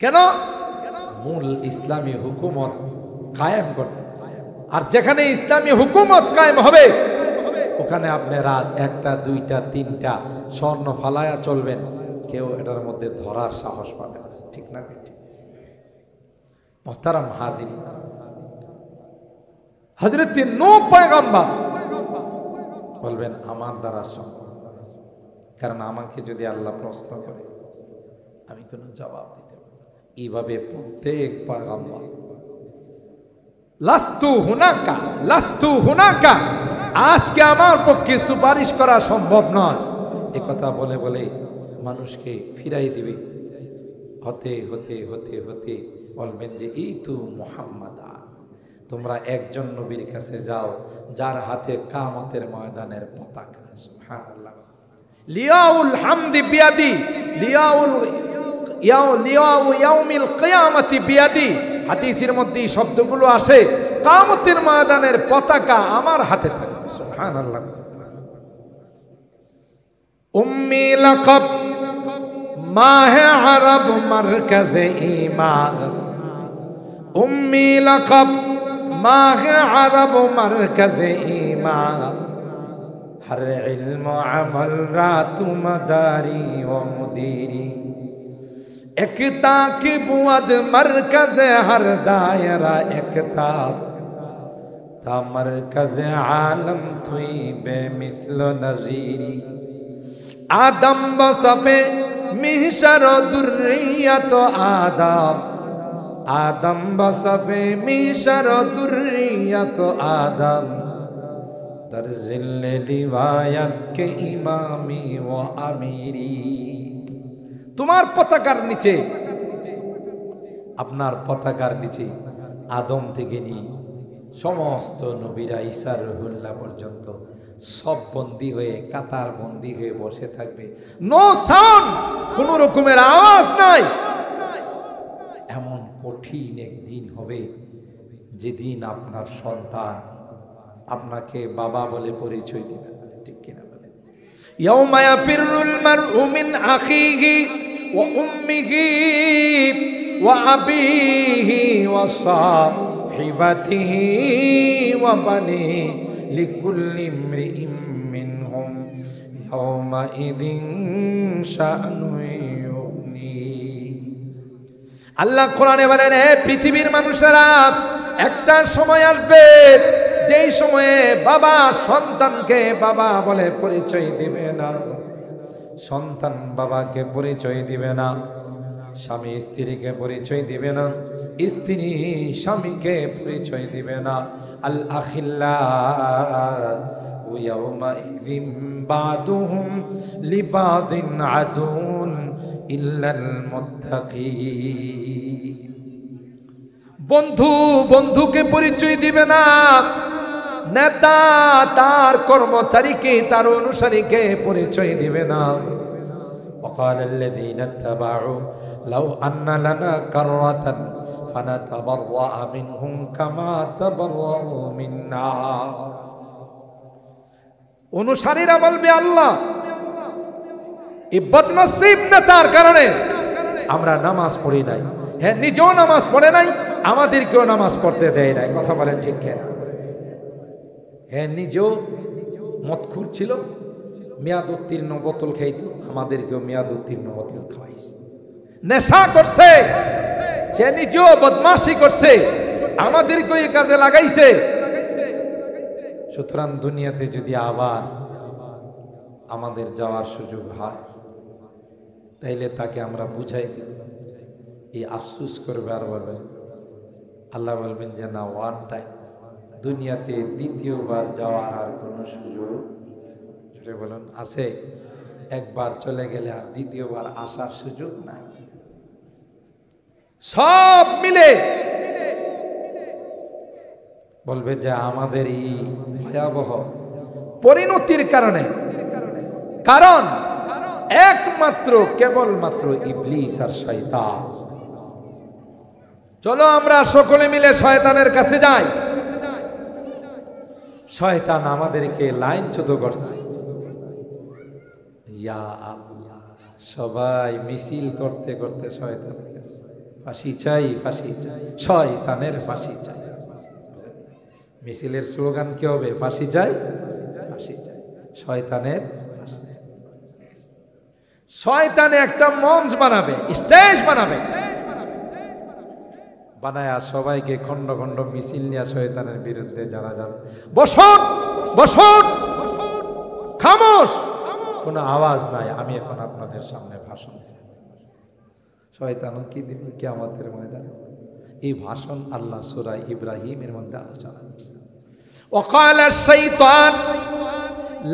কেন? মূল ইসলামী হুকুমত কায়েম করতে। আর যেখানে ইসলামী হুকুমত কায়েম হবে, ওখানে আপনি রাত 1টা 2টা 3টা স্বর্ণ ফালায়া চলবেন, কেউ এটার মধ্যে ধরার সাহস পাবে না। ঠিক না? মুহতারাম হাজির, হযরত নূহ পয়গম্বর বলবেন আমার দ্বারা সম্ভব, কারণ আমাকে যদি আল্লাহ প্রশ্ন করে আমি কোনো জবাব দিতে পারবো না। এইভাবে প্রত্যেক পয়গম্বর লাস্তু হুনাকা লাস্তু হুনাকা, আজকে আমার পক্ষে সুপারিশ করা সম্ভব নয়, এ কথা বলে বলে মানুষকে ফিরাই দিবে। হতে হতে হতে হতে বলবেন যে এই তো মুহাম্মদ, তোমরা একজন নবীর কাছে যাও যার হাতে কিয়ামতের ময়দানের পতাকা। সুবহানাল্লাহ। লিয়াউল হামদি বিয়াদি, লিয়াউল ইয়াউমিল কিয়ামতি বিয়াদি। হাদিসের মধ্যে এই শব্দগুলো আসে, কিয়ামতের ময়দানের পতাকা আমার হাতে থাকবে। সুবহানাল্লাহ। উম্মি লাকাব মাহে আরব মারকাজে ঈমান, উম্মি লাকাব মাহে আরব মারকাজে ঈমান, হর ইলম আমল রাত মদারি ও মুদিরি, একতা কি বুয়াদ মারকাজে হর দায়রা একতা, তা মারকাজে আলম তুই বেমিসল নজিরি। আদম বসফে মিহশর দুর্রিয়ত আদম, আদম বসফে মিহশর দুর্রিয়ত আদম, দরজিল লিওয়ায়াত কে ইমামি ও আমিরি। তোমার পতাকার নিচে, আপনার পতাকার নিচে আদম থেকে নিয়ে সমস্ত নবীরা ঈসা রুহুল্লাহ পর্যন্ত সব বন্দী হয়ে কাতার বন্দী হয়ে বসে থাকবে। নো সাউন্ড, কোন রকমের আওয়াজ নাই। এমন কঠিন একদিন হবে যেদিন আপনার সন্তান আপনাকে বাবা বলে পরিচয় দিবে। ঠিক কিনা বলেন? ইয়াউমা ইয়াফিরুল মারউ মিন আখিহি ওয়া উম্মিহি ওয়া আবিহি ওয়া সাহিবাতিহি ওয়া বানিহি লিকুল্লি ইমরিইম মিনহুম ইয়াউমাইযিন শাআনু ইউগনি। আল্লাহ কোরআনে বলেন, হে পৃথিবীর মানুষেরা, একটা সময় আসবে যেই সময়ে বাবা সন্তানকে বাবা বলে পরিচয় দিবে না, সন্তান বাবাকে পরিচয় দিবে না, স্বামী স্ত্রীকে পরিচয় দিবে না, স্ত্রী স্বামীকে পরিচয় দিবে না। আল আখিল্লাহু ইয়াউমাইযিন বাদুহুম লিবাদিন আদুন ইল্লাল মুত্তাকিন। বন্ধু বন্ধুকে পরিচয় দিবে না, নেতা তার কর্মচারীকে, তার অনুসারীকে পরিচয় দিবে না। وقال الذين اتبعوا لو أن لنا كرة فنتبرأ منهم كما تبرأوا منا। অনুসারীরা বলবে আল্লাহ এই বদনসিব নেতার কারণে আমরা নামাজ পড়ি নাই, হ্যাঁ নিজেও নামাজ পড়ে নাই, আমাদেরকেও নামাজ পড়তে দেয় নাই। কথা বলেন ঠিক কিনা? হ্যাঁ নিজেও মদখুর ছিল, মেয়াদ উত্তীর্ণ বোতল খাইতো, আমাদেরকেও মেয়াদ উত্তীর্ণ বোতল খাওয়াইছে। নেশা করছে, সে নিজেও বদমাশি করছে, আমাদেরকেও এই কাজে লাগাইছে। সুতরাং দুনিয়াতে যদি আবার আমাদের যাওয়ার সুযোগ হয় তাইলে তাকে আমরা বুঝাই দিব, এই আফসুস করবে আর বলবে, আল্লাহ বলবেন যে না, ওয়ান টাইম, দুনিয়াতে দ্বিতীয়বার যাওয়ার আর কোনো সুযোগ বলুন আছে? একবার চলে গেলে আর দ্বিতীয়বার আসার সুযোগ নাই। সব মিলে বলবে যে আমাদের এই ভয়াবহ পরিণতির কারণে, কারণ একমাত্র কেবলমাত্র ইবলিস আর শয়তান। চলো আমরা সকলে মিলে শয়তানের কাছে যাই। শয়তান আমাদেরকে লাইনচ্যুত করছে। ইয়া আল্লাহ, সবাই মিছিল করতে করতে শয়তানের কাছে, ফাঁসি চাই, ফাঁসি চাই, শয়তানের ফাঁসি চাই। মিছিলের স্লোগান কি হবে? ফাঁসি চাই, ফাঁসি চাই, শয়তানের ফাঁসি চাই। শয়তানে একটা মঞ্চ বানাবে, স্টেজ বানাবে, বানায়া সবাইকে খন্ড খন্ড মিছিল নিয়ে শয়তানের বিরুদ্ধে যারা যাবে, বসুন বসুন, খামোশ, কোনো আওয়াজ নাই, আমি এখন আপনাদের সামনে ভাষণ দেব। শয়তানও কি দিবে কিয়ামতের ময়দানে? এই ভাষণ আল্লাহ সূরা ইব্রাহিমের মধ্যে আলোচনা করছে। وقال الشيطان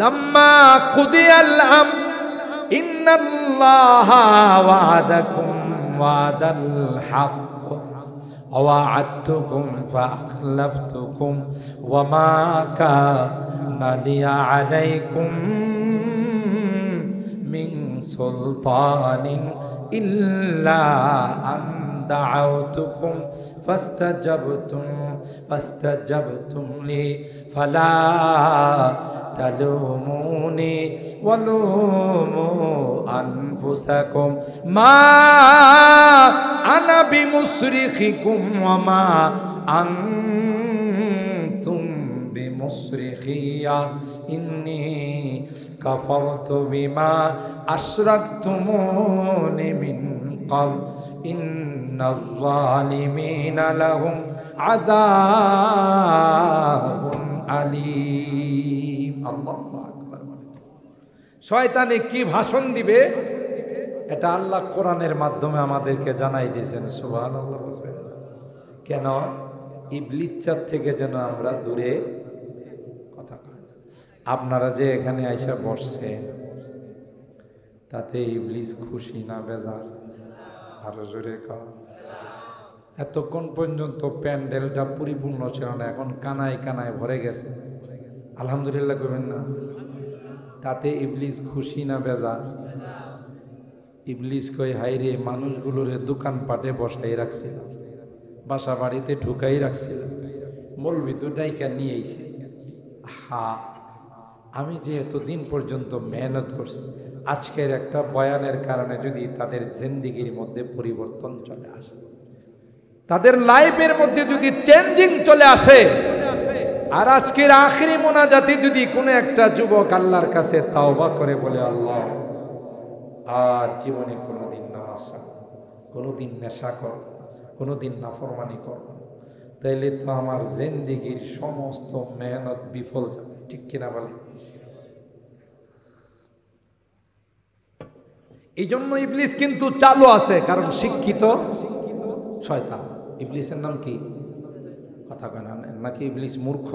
لما قضي الأمر إن الله وعدكم وعد الحق ووعدتكم فأخلفتكم وما كان لي عليكم من سلطان إلا أن دعوتكم فاستجبتم لي فلا تلوموني ولوموا أنفسكم ما أنا بمصرخكم وما أنتم بمصرخي إني كفرت بما أشركتمون من قبل إن الظالمين لهم عذاب আলিম। আল্লাহু আকবার। শয়তানে কি ভাষণ দিবে এটা আল্লাহ কোরআনের মাধ্যমে আমাদেরকে জানাই দিয়েছেন। সুবহানাল্লাহ বলবেন কেন? ইবলিসের থেকে যেন আমরা দূরে কথা কই। আপনারা যে এখানে আইসা বসছেন তাতে ইবলিস খুশি না বেজার? আরো জোরে কও। এতক্ষণ পর্যন্ত প্যান্ডেলটা পরিপূর্ণ ছিল না, এখন কানায় কানায় ভরে গেছে। আলহামদুলিল্লাহ করবেন না? তাতে ইবলিস খুশি না বেজার? ইবলিস কই হাইরে, মানুষগুলোরে দোকানপাটে বসাই রাখছিল, বাসা বাড়িতে ঢুকাই রাখছিল, মৌলবি তো ডাইকা নিয়ে আইছে। হা, আমি যে এতদিন পর্যন্ত মেহনত করছি, আজকের একটা বয়ানের কারণে যদি তাদের জিন্দেগির মধ্যে পরিবর্তন চলে আসে, তাদের লাইফের মধ্যে যদি চেঞ্জিং চলে আসে, আর আজকের আখিরি মোনাজাতে যদি কোনো একটা যুবক আল্লাহর কাছে তাওবা করে বলে, আল্লাহ আর জীবনে কোনোদিন নামাজ ছাড়ব, কোনোদিন নেশা করব, কোনোদিন নাফরমানি করব, তাইলে তো আমার জিন্দেগির সমস্ত মেহনত বিফল যাবে। ঠিক কিনা বলে? এই জন্য ইবলিস কিন্তু চালু আছে, কারণ শিক্ষিত শয়তান। ইবলিসের নাম কি? কথা কয় না নাকি ইবলিস মূর্খ?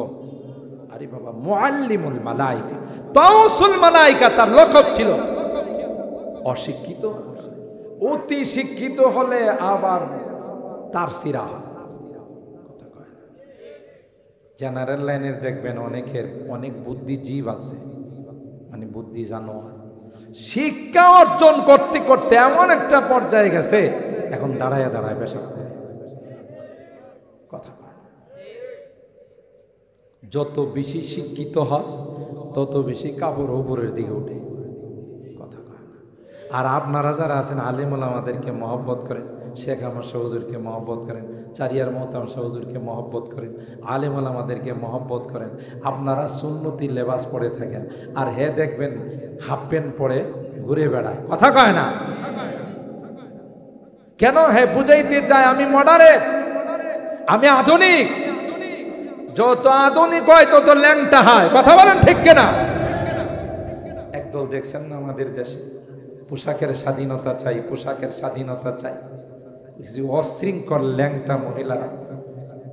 আরে বাবা, মুআল্লিমুল মালাইকা, তাউসুল মালাইকা তার লকব ছিল। অশিক্ষিত, অতি শিক্ষিত হলে আবার তার সিরা। জেনারেল লাইনের দেখবেন অনেকের অনেক বুদ্ধিজীব আছে, মানে বুদ্ধি জানোয়ার। শিক্ষা অর্জন করতে করতে এমন একটা পর্যায়ে গেছে, এখন দাঁড়ায় দাঁড়ায় পেশাব করে কথা। যত বেশি শিক্ষিত হয় তত বেশি কাপড় উপরের দিকে উঠে কথা কয় না। আর আপনারা যারা আছেন আলেমুল আমাদেরকে মহব্বত করেন, শেখ আমার হুজুরকে মহব্বত করেন, চারিয়ার মোহতাম হুজুরকে মহব্বত করেন, আলেমুল আমাদেরকে মহব্বত করেন, আপনারা সুন্নতি লেবাস পরে থাকেন, আর হে দেখবেন হাফ প্যান্ট পরে ঘুরে বেড়ায় কথা কয় না। কেন? হে বুঝাইতে চায় আমি মডার্ন, আমি আধুনিক। যত আধুনিক হয় তত ল্যাংটা হয় কথা বলেন ঠিক কিনা? একদল দেখছেন না আমাদের দেশে পোশাকের স্বাধীনতা চাই, পোশাকের স্বাধীনতা চাই, অশৃঙ্খল ল্যাংটা মহিলারা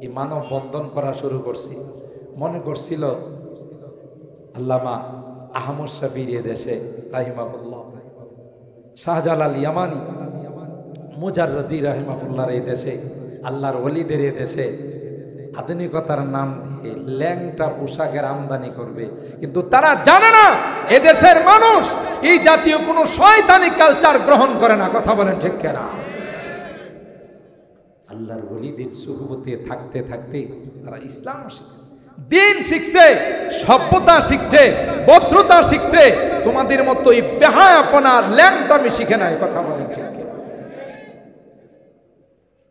এই মানব বন্ধন করা শুরু করছে। মনে করছিল আল্লামা আহমদ শফির দেশে রাহিমাহুল্লাহ, শাহজালাল ইয়ামানি মুজাররদি রাহিমাহুল্লাহর এই দেশে, আল্লাহর ওলিদের এই দেশে আধুনিকতার নাম দিয়ে ল্যাংটা পোশাকের আমদানি করবে, কিন্তু তারা জানে না এদেশের মানুষ এই জাতীয় কোনো শয়তানি কালচার গ্রহণ করে না কথা বলেন ঠিক কিনা? আল্লাহর ওলিদের সুহবতে থাকতে থাকতে তারা ইসলাম শিখছে, দিন শিখছে, সভ্যতা শিখছে, ভদ্রতা শিখছে। তোমাদের মতো এই বেহায়াপনা ল্যাংটামি শিখে নাই কথা বলেন ঠিক কিনা?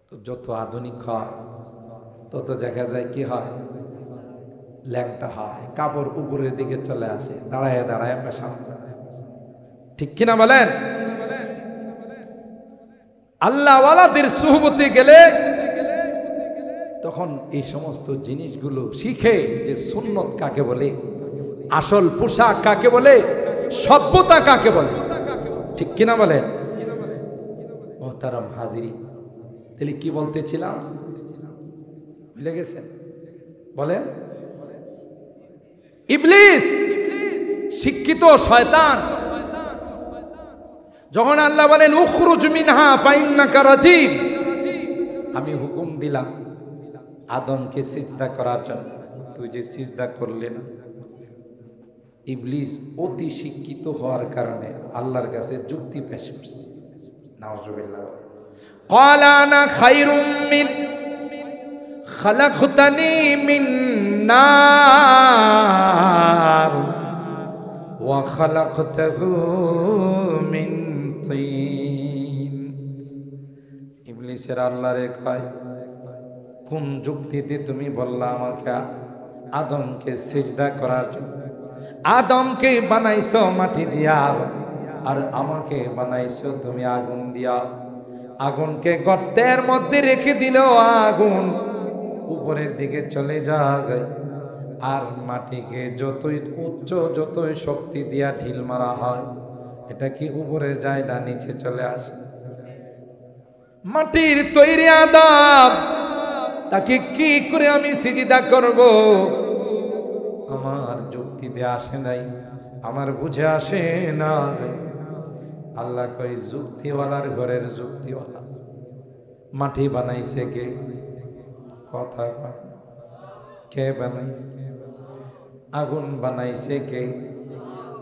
তো যত আধুনিক হয় তত দেখা যায় কি হয়, ল্যাংটা হয়, কাপড় উপরের দিকে চলে আসে, দাঁড়ায় দাঁড়ায় পেশাব করে ঠিক কিনা বলেন? আল্লাহওয়ালাদের সুহবতে গেলে তখন এই সমস্ত জিনিসগুলো শিখে যে সুন্নত কাকে বলে, আসল পোশাক কাকে বলে, সভ্যতা কাকে বলে ঠিক কিনা বলেন? মোহতারাম হাজিরিন, তাহলে কি বলতেছিলাম ভুলে গেছেন? বলেন। ইবলিস শিক্ষিত শয়তান। যখন আল্লাহ বলেন উখরুজ মিনহা ফাইন্নাকা রাজিম, আমি হুকুম দিলাম আদমকে সিজদা করার জন্য, তুই যে সিজদা করলে না। ইবলিস অতি শিক্ষিত হওয়ার কারণে আল্লাহর কাছে যুক্তি পেশ করছে। নাউজুবিল্লাহ। ক্বালা আনা খায়রুম মিন খালাকতানি মিন নার ওয়া খালাকতাহু মিন তিন। ইবলিসের আল্লাহরে কয়, কোন যুক্তিতে তুমি বললা আমাকে আদমকে সিজদা করার জন্য? আদমকে বানাইছো মাটি দিয়া আর আমাকে বানাইছো তুমি আগুন দিয়া। আগুনকে গর্তের মধ্যে রেখে দিল, আগুন উপরের দিকে চলে যায়, আর মাটিকে যতই উচ্চ যতই শক্তি দিয়া ঢিল মারা হয় এটা কি উপরে যায় না নিচে চলে আসে? মাটির তৈরি আদম, তাকে কি করে আমি সিজদা করব? আমার যুক্তিতে আসে নাই, আমার বুঝে আসে না। আল্লাহ কই যুক্তিওয়ালার ঘরের যুক্তিওয়ালা। মাটি বানাইছে কে? কথা কয় কে বানাইছে? আগুন বানাইছে কে?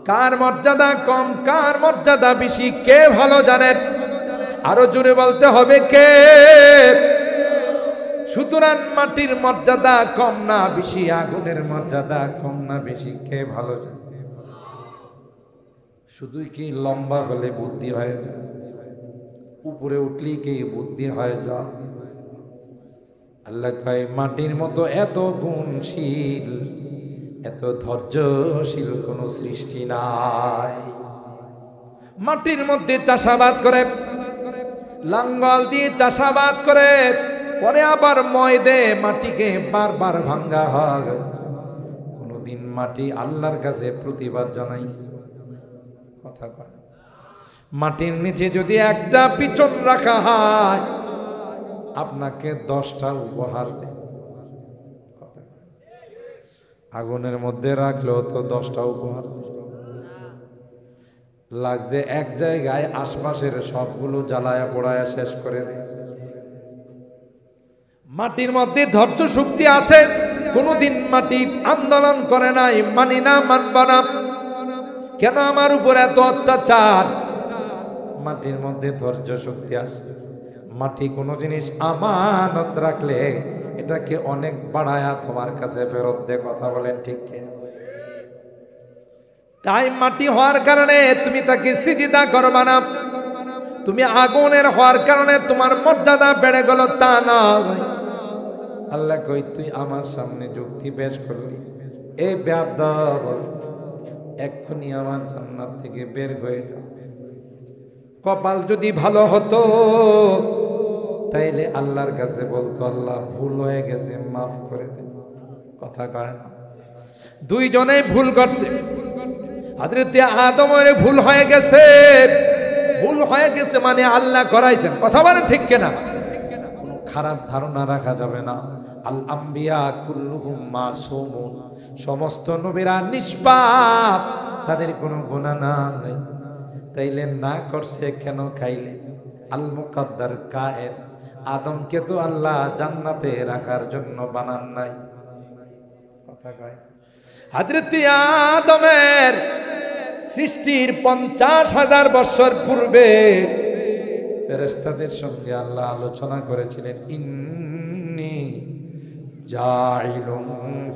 কার মর্যাদা কম কার মর্যাদা বেশি কে ভালো জানেন? আরো জোরে বলতে হবে কে? সুতরাং মাটির মর্যাদা কম না বেশি, আগুনের মর্যাদা কম না বেশি কে ভালো জানে? শুধুই কি লম্বা হলে বুদ্ধি হয়ে যায়? উপরে উঠলেই কি বুদ্ধি হয়ে যায়? আল্লাহ কয় মাটির মতো এত গুণশীল এত ধৈর্যশীল কোন সৃষ্টি নাই। মাটির মধ্যে চাষাবাদ করে, লাঙ্গল দিয়ে চাষাবাদ করে, পরে আবার মই দে মাটিকে বারবার ভাঙ্গা হয়। কোনদিন মাটি আল্লাহর কাছে প্রতিবাদ জানাইছে? কথা কয়। মাটির নিচে যদি একটা পিছন রাখা হয় আপনাকে 10টা উপহার দেয়। আগুনের মধ্যে রাখলেও তো 10টা উপহার লাগছে, এক জায়গায় আশপাশের সবগুলো জ্বালায়া পোড়ায়া শেষ করে দেয়। মাটির মধ্যে ধৈর্য শক্তি আছে, কোনদিন মাটি আন্দোলন করে নাই, মানি না, মানব না, কেন আমার উপর এত অত্যাচার? মাটির মধ্যে ধৈর্য শক্তি আছে। মাটি কোনো জিনিস আমানত রাখলে এটাকে অনেক বাড়ায়া তোমার কাছে ফেরত দে। কথা বলেন ঠিক কি? তাই মাটি হওয়ার কারণে তুমি তাকে সিজদা করবা না, তুমি আগুনের হওয়ার কারণে তোমার মর্যাদা বেড়ে গেল তা না। আল্লাহ কই তুই আমার সামনে যুক্তি পেশ করলি, এ বেয়াদব, এক্ষুনি আমার জান্নাত থেকে বের হয়ে যা। কপাল যদি ভালো হতো তাইলে আল্লাহর কাছে বলতো আল্লাহ ভুল হয়ে গেছে, মাফ করে দে। কথা কয় না? দুইজনেই ভুল করছে। হযরত আদমের ভুল হয়ে গেছে, ভুল হয়ে গেছে মানে আল্লাহ করাইছেন। কথা বলেন ঠিক কিনা? কোনো খারাপ ধারণা রাখা যাবে না। আল আম্বিয়া কুল্লুহুম মাসুমুন, সমস্ত নবীরা নিষ্পাপ, তাদের কোনো গুনাহ নাই। তাইলে না করছে কেন খাইলে? আল মুকাদ্দার কায়েদ, আদমকে তো আল্লাহ জান্নাতে রাখার জন্য বানান নাই। কথা কয়? হযরত আদমের সৃষ্টির 50,000 বছর পূর্বে ফেরেশতাদের সঙ্গে আল্লাহ আলোচনা করেছিলেন, ইন্নী জাইলুম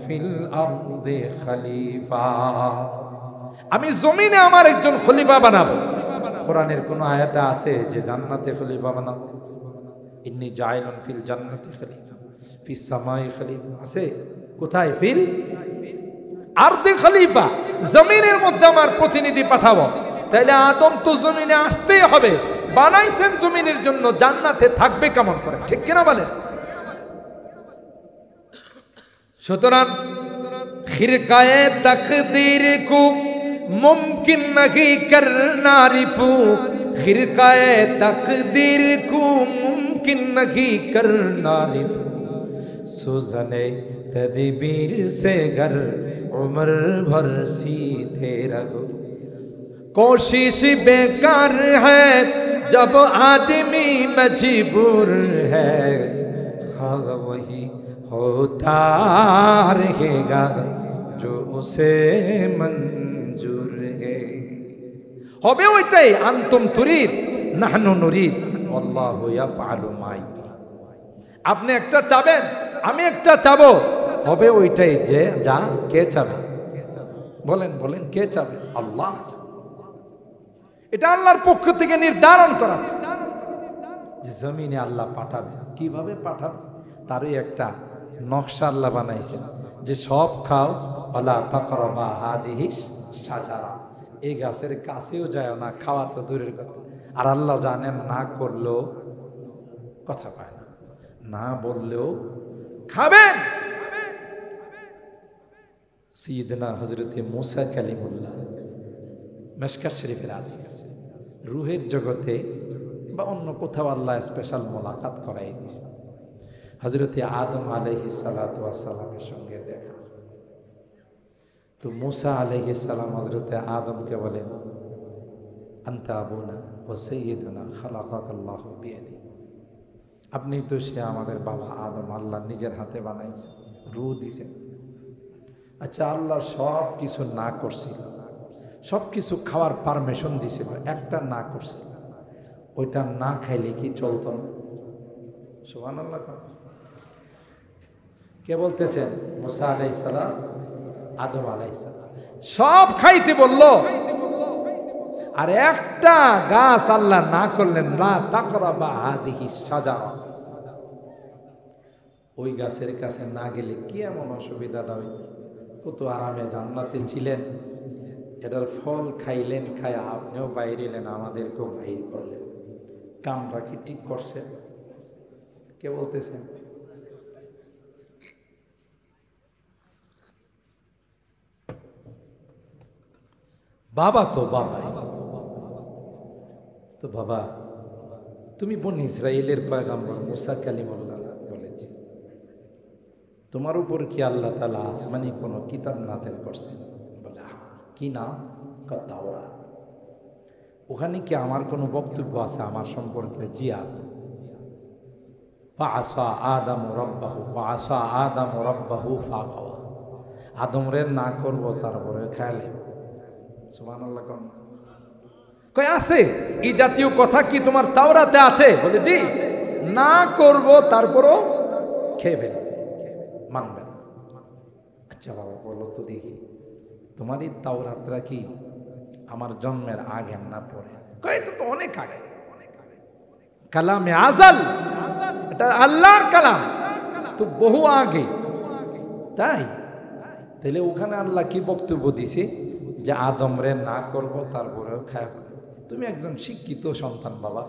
ফিল আরদি খলিফা, আমি জমিনে আমার একজন খলিফা বানাবো। কোরআনের কোন আয়াতে আছে যে জান্নাতে খলিফা বানাবো? ইন্নী জাইলুন ফিল জান্নাতি খলিফা ফিস সামাই খলিফা আছে? কোথায়? ফিল আরদি খলিফা, জমিনের মধ্যে আমার প্রতিনিধি পাঠাবো। তাইলে আদম তো জমিনে আসতেই হবে, বানাইছেন জমিনের জন্য, জান্নাতে থাকবে কেমন করে? ঠিক কিনা বলেন? সুতরাং খিরকায়ে তাকদীর কো মুমকিন नहीं करना रिफू, খিরকায়ে তাকদীর কো মুমকিন नहीं करना रिफू, सुजने तदबीर से घर उम्र भर सीधे रहो, कोशिश बेकार है जब आदमी मजबूर है, हाँ वही होता रहेगा जो उसे मंजूर है। হবে ওইটাই, আনতুম তুরিদ নাহনু নুরিদ আল্লাহু ইয়াফআলু মা ইউরিদ। আপনি একটা চাবেন, আমি একটা চাবো, হবে ওইটাই যে যা কে চাবে? বলেন বলেন, কে চাবে? আল্লাহ। এটা আল্লাহর পক্ষ থেকে নির্ধারণ করা যে জমিনে আল্লাহ পাঠাবে। কিভাবে পাঠাবে তারই একটা নকশা আল্লাহ বানাইছেন, যে সব খাও, ওয়ালা তাকরাবা হাদিহিস শাজারা, এই গাছের কাছেও যায় না, খাওয়া তো দূরের কথা। আর আল্লাহ জানেন না করলেও কথা পায় না, না বললেও খাবেন। সাইয়েদনা হযরত মুসা কালিমুল্লাহ মিশকাত শরীফের হাদিস, রূহের জগতে বা অন্য কোথাও আল্লাহ স্পেশাল মোলাকাত করাই দিয়েছে। হযরত আদম আলাইহিস সালাতু ওয়াস সালামের সঙ্গে দেখা। তো মুসা আলাইহিস সালাম হযরত আদমকে বলেন, আনতা আবুনা ওয়া সাইয়্যিদুনা খালাকাকাল্লাহু বিয়াদি, আপনি তো সে আমাদের বাবা আদম, আল্লাহ নিজের হাতে বানাইছে, রূহ দিয়েছেন। আচ্ছা, আল্লাহ সব কিছু না করছিল, সব কিছু খাওয়ার পারমিশন দিছিল, একটা না করছিল, ওইটা না খাইলে কি চলতো না? সুবহানাল্লাহ। কে বলতেছেন? মুসা আলাইহিস সালাম, আদম আলাইহিস সালাম। সব খাইতে বলল, আর একটা গাছ আল্লাহ না করলেন, লা তাকরাবা হাদিহিস শাজারা, ওই গাছের কাছে না গেলে কি এমন অসুবিধাটা হইত? কত আরামে জান্নাতে ছিলেন, এটার ফল খাইলেন, খায় আপনিও বাইরে এলেন, আমাদেরকেও বাইর করলেন। কামটা কি ঠিক করছেন? কে বলতেছেন? বাবা তো বাবা, তো বাবা তুমি বনি ইসরাইলের পয়গম্বর মুসা কালিমুল্লাহ বলেছি, তো তোমার উপর কি আল্লাহ তাআলা আসমানি কোনো কিতাব নাযিল করছেন? বলে কি নাম? তাওরাত। ওখানে কি আমার কোনো বক্তব্য আছে আমার সম্পর্কে? জি আছে। ফাআসা আদামু রাব্বাহু ফাআসা আদামু রাব্বাহু ফাগাওয়া। আদমরে না করব তারপরে খেয়ালে। সুবহানাল্লাহ। কই আছে এই জাতীয় কথা কি তোমার তাওরাতে আছে? বলে জি। না করব তারপরও খেয়ে ফেলবে, মানবে না। আচ্ছা বাবা বলো তো দেখি, তোমার এই তাওরাতরা কি আমার জন্মের আগে না পরে? কই এটা তো অনেক আগে, কালামে আজাল, এটা আল্লাহর কালাম, তো বহু আগে। তাই তাহলে ওখানে আল্লাহ কি বক্তব্য দিছে যে আদমরে না করব তারপরেও খায়? তুমি একজন শিক্ষিত সন্তান বাবা,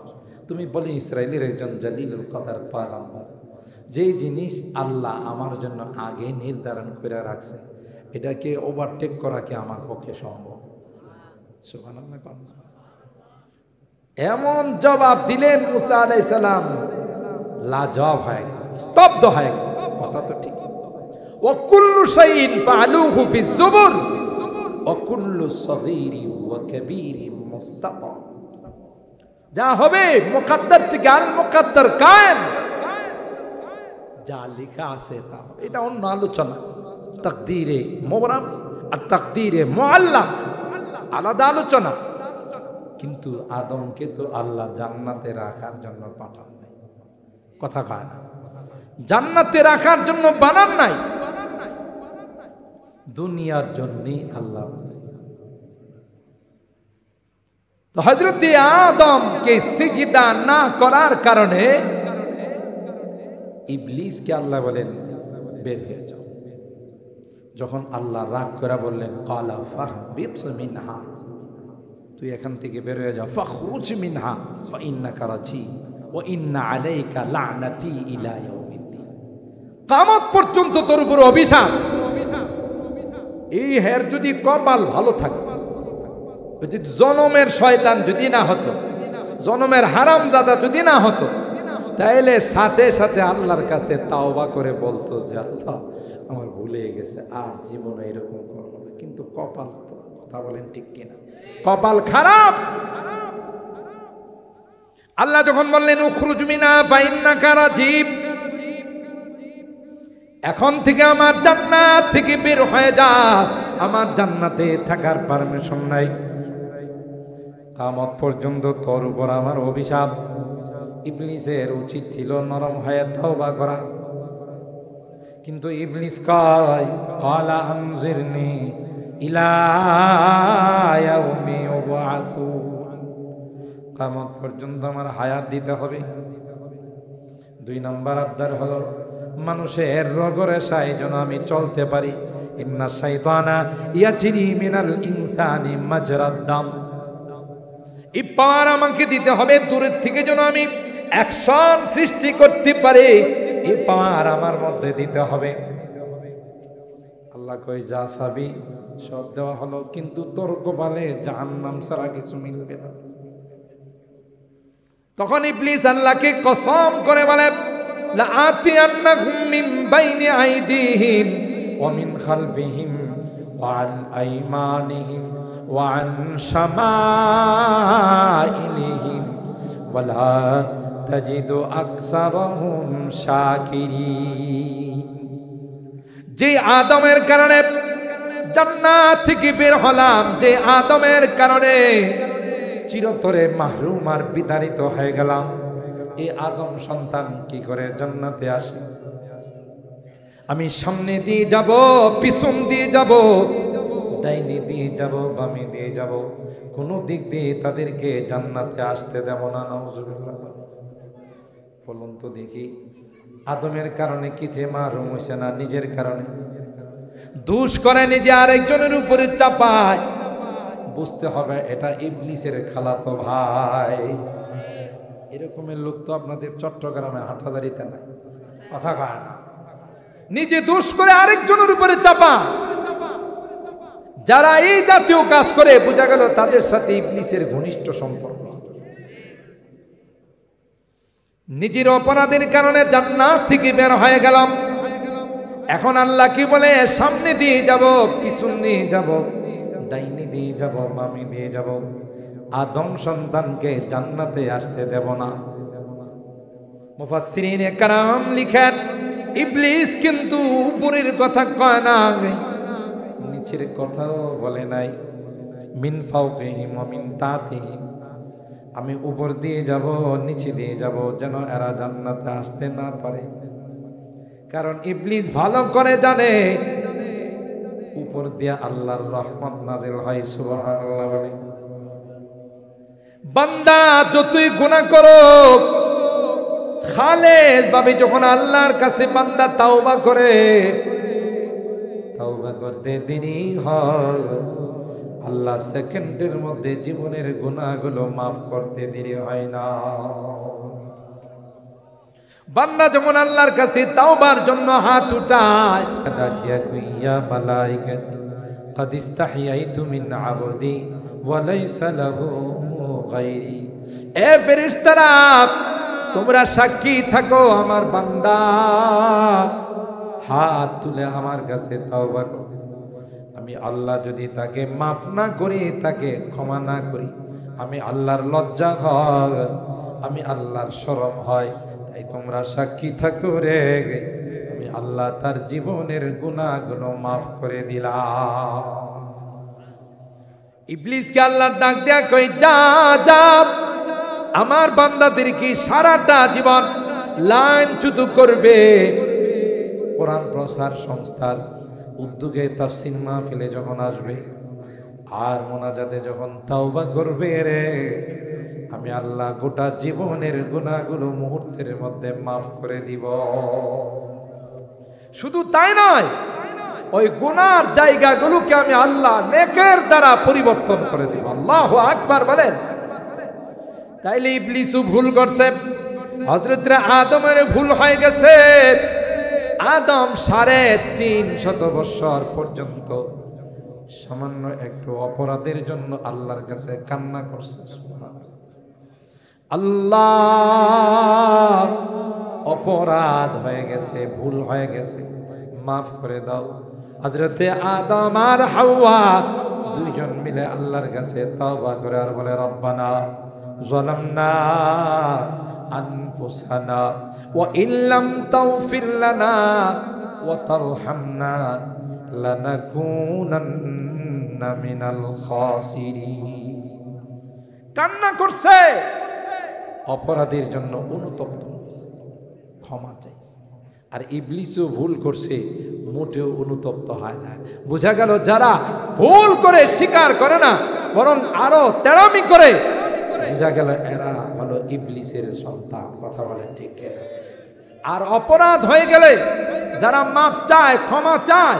তুমি বলে ইসরায়েলের একজন জালিলুল কদর পয়গম্বর, যেই জিনিস আল্লাহ আমার জন্য আগে নির্ধারণ করে রাখছে এটাকে ওভারটেক করা কি আমার পক্ষে সম্ভব? সুবহানাল্লাহ। এমন জবাব দিলেন মুসা আলাইহিস সালাম, লাজবাব হয়ে গেল, স্তব্ধ হয়ে গেল। কথা তো ঠিক। ওয়া কুল্লু শাইইন ফাআলুহু ফিজ জুবুর ওয়া কুল্লু সগীরি ওয়া কাবীরি মুস্তাতা। যা হবে মুকদ্দার থেকে আল মুকদ্দার কায়েম, যা লেখা আছে তা। এটা অন্য আলোচনা। তাকদীরে মুবরাম আর তাকদীরে মুআল্লাক আলাদা আলোচনা। কিন্তু আদমকে তো আল্লাহ জান্নাতে রাখার জন্য পাঠান নাই। কথা কয় না, জান্নাতে রাখার জন্য বানান নাই, দুনিয়ার জন্যই আল্লাহ বানাইছে। তো হযরত আদমকে সিজদা না করার কারণে ইবলিসকে আল্লাহ বলেন বের হয়ে যাও। যখন আল্লাহ রাগ করে বললেন ক্বালা ফাহবিত মিনহা, তুই এখান থেকে বের হয়ে যাও, ফাখরুজ মিনহা ফাইন্নাকা রাজিম ওয়া ইন্না আলাইকা লা'নাতি ইলা ইয়াউমিদ্দিন। কিয়ামত পর্যন্ত তোর উপর অভিশাপ। এই হের যদি কপাল ভালো থাকতো, যদি জনমের শয়তান যদি না হতো, জনমের হারামজাদা যদি না হতো, তাইলে সাথে সাথে আল্লাহর কাছে তাওবা করে বলতো যে আল্লাহ আমার ভুলে গেছে, আর জীবনে এরকম করবো না। কিন্তু কপাল, কথা বলেন ঠিক কিনা, কপাল খারাপ। আল্লাহ যখন বললেন উখরুজ মিনা ফাইন্নাকা রাজিম, এখন থেকে আমার জান্নাত থেকে বের হয়ে যা, আমার জান্নাতে থাকার পারমিশন নাই, কিয়ামত পর্যন্ত তোর উপর আমার অভিশাপ। ইবলিসের উচিত ছিল নরম হয়ে তওবা করা, কিন্তু ইবলিস কয় ক্বালা আনজিরনি ইলা ইয়াউমি ইউবআসুন, কিয়ামত পর্যন্ত আমার হায়াত দিতে হবে। 2 নম্বর আবদার হলো মানুষের রগরেশায় যেন আমি চলতে পারি। ইন্না শাইতানা ইয়াজরি মিনাল ইনসানি মাজরাদ দাম, এই পাওয়ার আমাকে দিতে হবে। দূরের থেকে যেন আমি অ্যাকশন সৃষ্টি করতে পারি, এই পাওয়ার আমার মধ্যে দিতে হবে। আল্লাহ কই যা চাবি সব দেওয়া হলো, কিন্তু তোর কপালে জাহান্নাম ছাড়া কিছু মিলবে না। তখন ইবলিস আল্লাহকে কসম করে বলে লাআতিয়ান্নাহুম মিন বাইনি আইদিহিম ওয়া মিন খালফিহিম ওয়া আন আইমানিহিম ওয়া আন শামাইলিহিম ওয়া লা তাজিদু আকসারাহুম শাকিরিন। যে আদমের কারণে জান্নাত থেকে বের হলাম, যে আদমের কারণে চিরতরে মাহরুম আর বিতাড়িত হয়ে গেলাম, এই আদম সন্তান কি করে জান্নাতে আসে? আমি সামনে দিয়ে যাব, পিছন দিয়ে যাব, ডাইনি দিয়ে যাব, বামে দিয়ে যাব, কোন দিক দিয়ে তাদেরকে জান্নাতে আসতে দেব না। নাউজুবিল্লাহ। বলুন তো দেখি, আদমের কারণে কি যে মাহরুম হইছে না? নিজের কারণে দোষ করে নিজে আরেকজনের উপরে চাপায়। বুঝতে হবে এটা ইবলিসের খালাতো ভাই। এরকমের লোক তো আপনাদের চট্টগ্রামে হাটহাজারিতে নাই। কথা কয় না, নিজে দোষ করে আরেকজনের উপরে চাপা। যারা এই জাতীয় কাজ করে বোঝা গেল তাদের সাথে ইবলিসের ঘনিষ্ঠ সম্পর্ক। নিজের অপরাধের কারণে জান্নাত থেকে বের হয়ে গেলাম, এখন আল্লাহ কি বলে, সামনে দিয়ে যাব, পিছন দিয়ে যাব, ডাইনে দিয়ে যাব, বামে দিয়ে যাব, আদম সন্তানকে জান্নাতে আসতে দেব না। মুফাসসিরিন একরাম লিখেন, ইবলিস কিন্তু উপরের কথা কয় না, নিচের কথাও বলে নাই। মিন ফাওকিহিম ওয়া মিন তাহতিহিম, আমি উপর দিয়ে যাব, নিচে দিয়ে যাব, যেন এরা জান্নাতে আসতে না পারে। কারণ ইবলিস ভালো করে জানে উপর দিয়ে আল্লাহর রহমত নাজিল হয়। সুবহানাল্লাহ বলে। বান্দা যতই গুনাহ করো, খালেস ভাবে যখন আল্লাহর কাছে বান্দা তাওবা করে, তাওবা করতে দেরি হয়, আল্লাহ সেকেন্ডের মধ্যে জীবনের গুনাহগুলো মাফ করতে দেরি হয় না। বান্দা যখন আল্লাহর কাছে তাওবার জন্য হাত উঠায়, ইয়া মালাইকাতি قد استحييت من عبدي وليس له غيري, এ ফেরেশতারা তোমরা সাক্ষী থাকো, আমার বান্দা হাত তুলে আমার কাছে তাওবা করে, আমি আল্লাহ যদি তাকে মাফ না করি, তাকে ক্ষমা না করি, আমি আল্লাহর লজ্জা হয়, আমি আল্লাহর শরম হয়। তাই তোমরা সাক্ষী থাকো রে, আমি আল্লাহ তার জীবনের গুনাহগুলো মাফ করে দিলাম। ইবলিসকে আল্লাহ ডাক দেয়া কই, যা যা, আমার বান্দাদের কি সারাটা জীবন লাঞ্ছিত করবে। কোরআন প্রচার সংস্থার উদ্যোগে তাফসীর মাহফিলে যখন আসবে আর মোনাজাতে যখন তাওবা করবে রে, আমি আল্লাহ গোটা জীবনের গুনাহগুলো মুহূর্তের মধ্যে মাফ করে দিব। শুধু তাই নয়, ওই গুনার জায়গাগুলোকে আমি আল্লাহ নেকের দ্বারা পরিবর্তন করে দিব। আল্লাহু আকবার বলেন। তাইলে ইবলিসও ভুল করছে, হযরত আদমের ভুল হয়ে গেছে। আদম 350 বছর পর্যন্ত সামান্য একটু অপরাধের জন্য আল্লাহর কাছে কান্না করছে। আল্লাহ, অপরাধ হয়ে গেছে, ভুল হয়ে গেছে, মাফ করে দাও। হযরতে আদম আর হাওয়া দুইজন মিলে আল্লাহর কাছে তওবা করে আর বলে, রব্বানা যালামনা আনফুসানা ওয়া ইল্লাম তাগফির লানা ওয়া তারহামনা লানাকুনান্না মিনাল খাসিরিন। কান্না করছে, অপরাধের জন্য অনুতপ্ত, ক্ষমা চাই। আর ইবলিসও ভুল করছে, মোটেও অনুতপ্ত হয় না। বোঝা গেল যারা ভুল করে স্বীকার করে না, বরং আরো তেড়ামি করে, বোঝা গেল এরা হলো ইবলিসের সন্তান। কথা বলেন ঠিক কিনা? আর অপরাধ হয়ে গেলে যারা মাফ চায়, ক্ষমা চায়,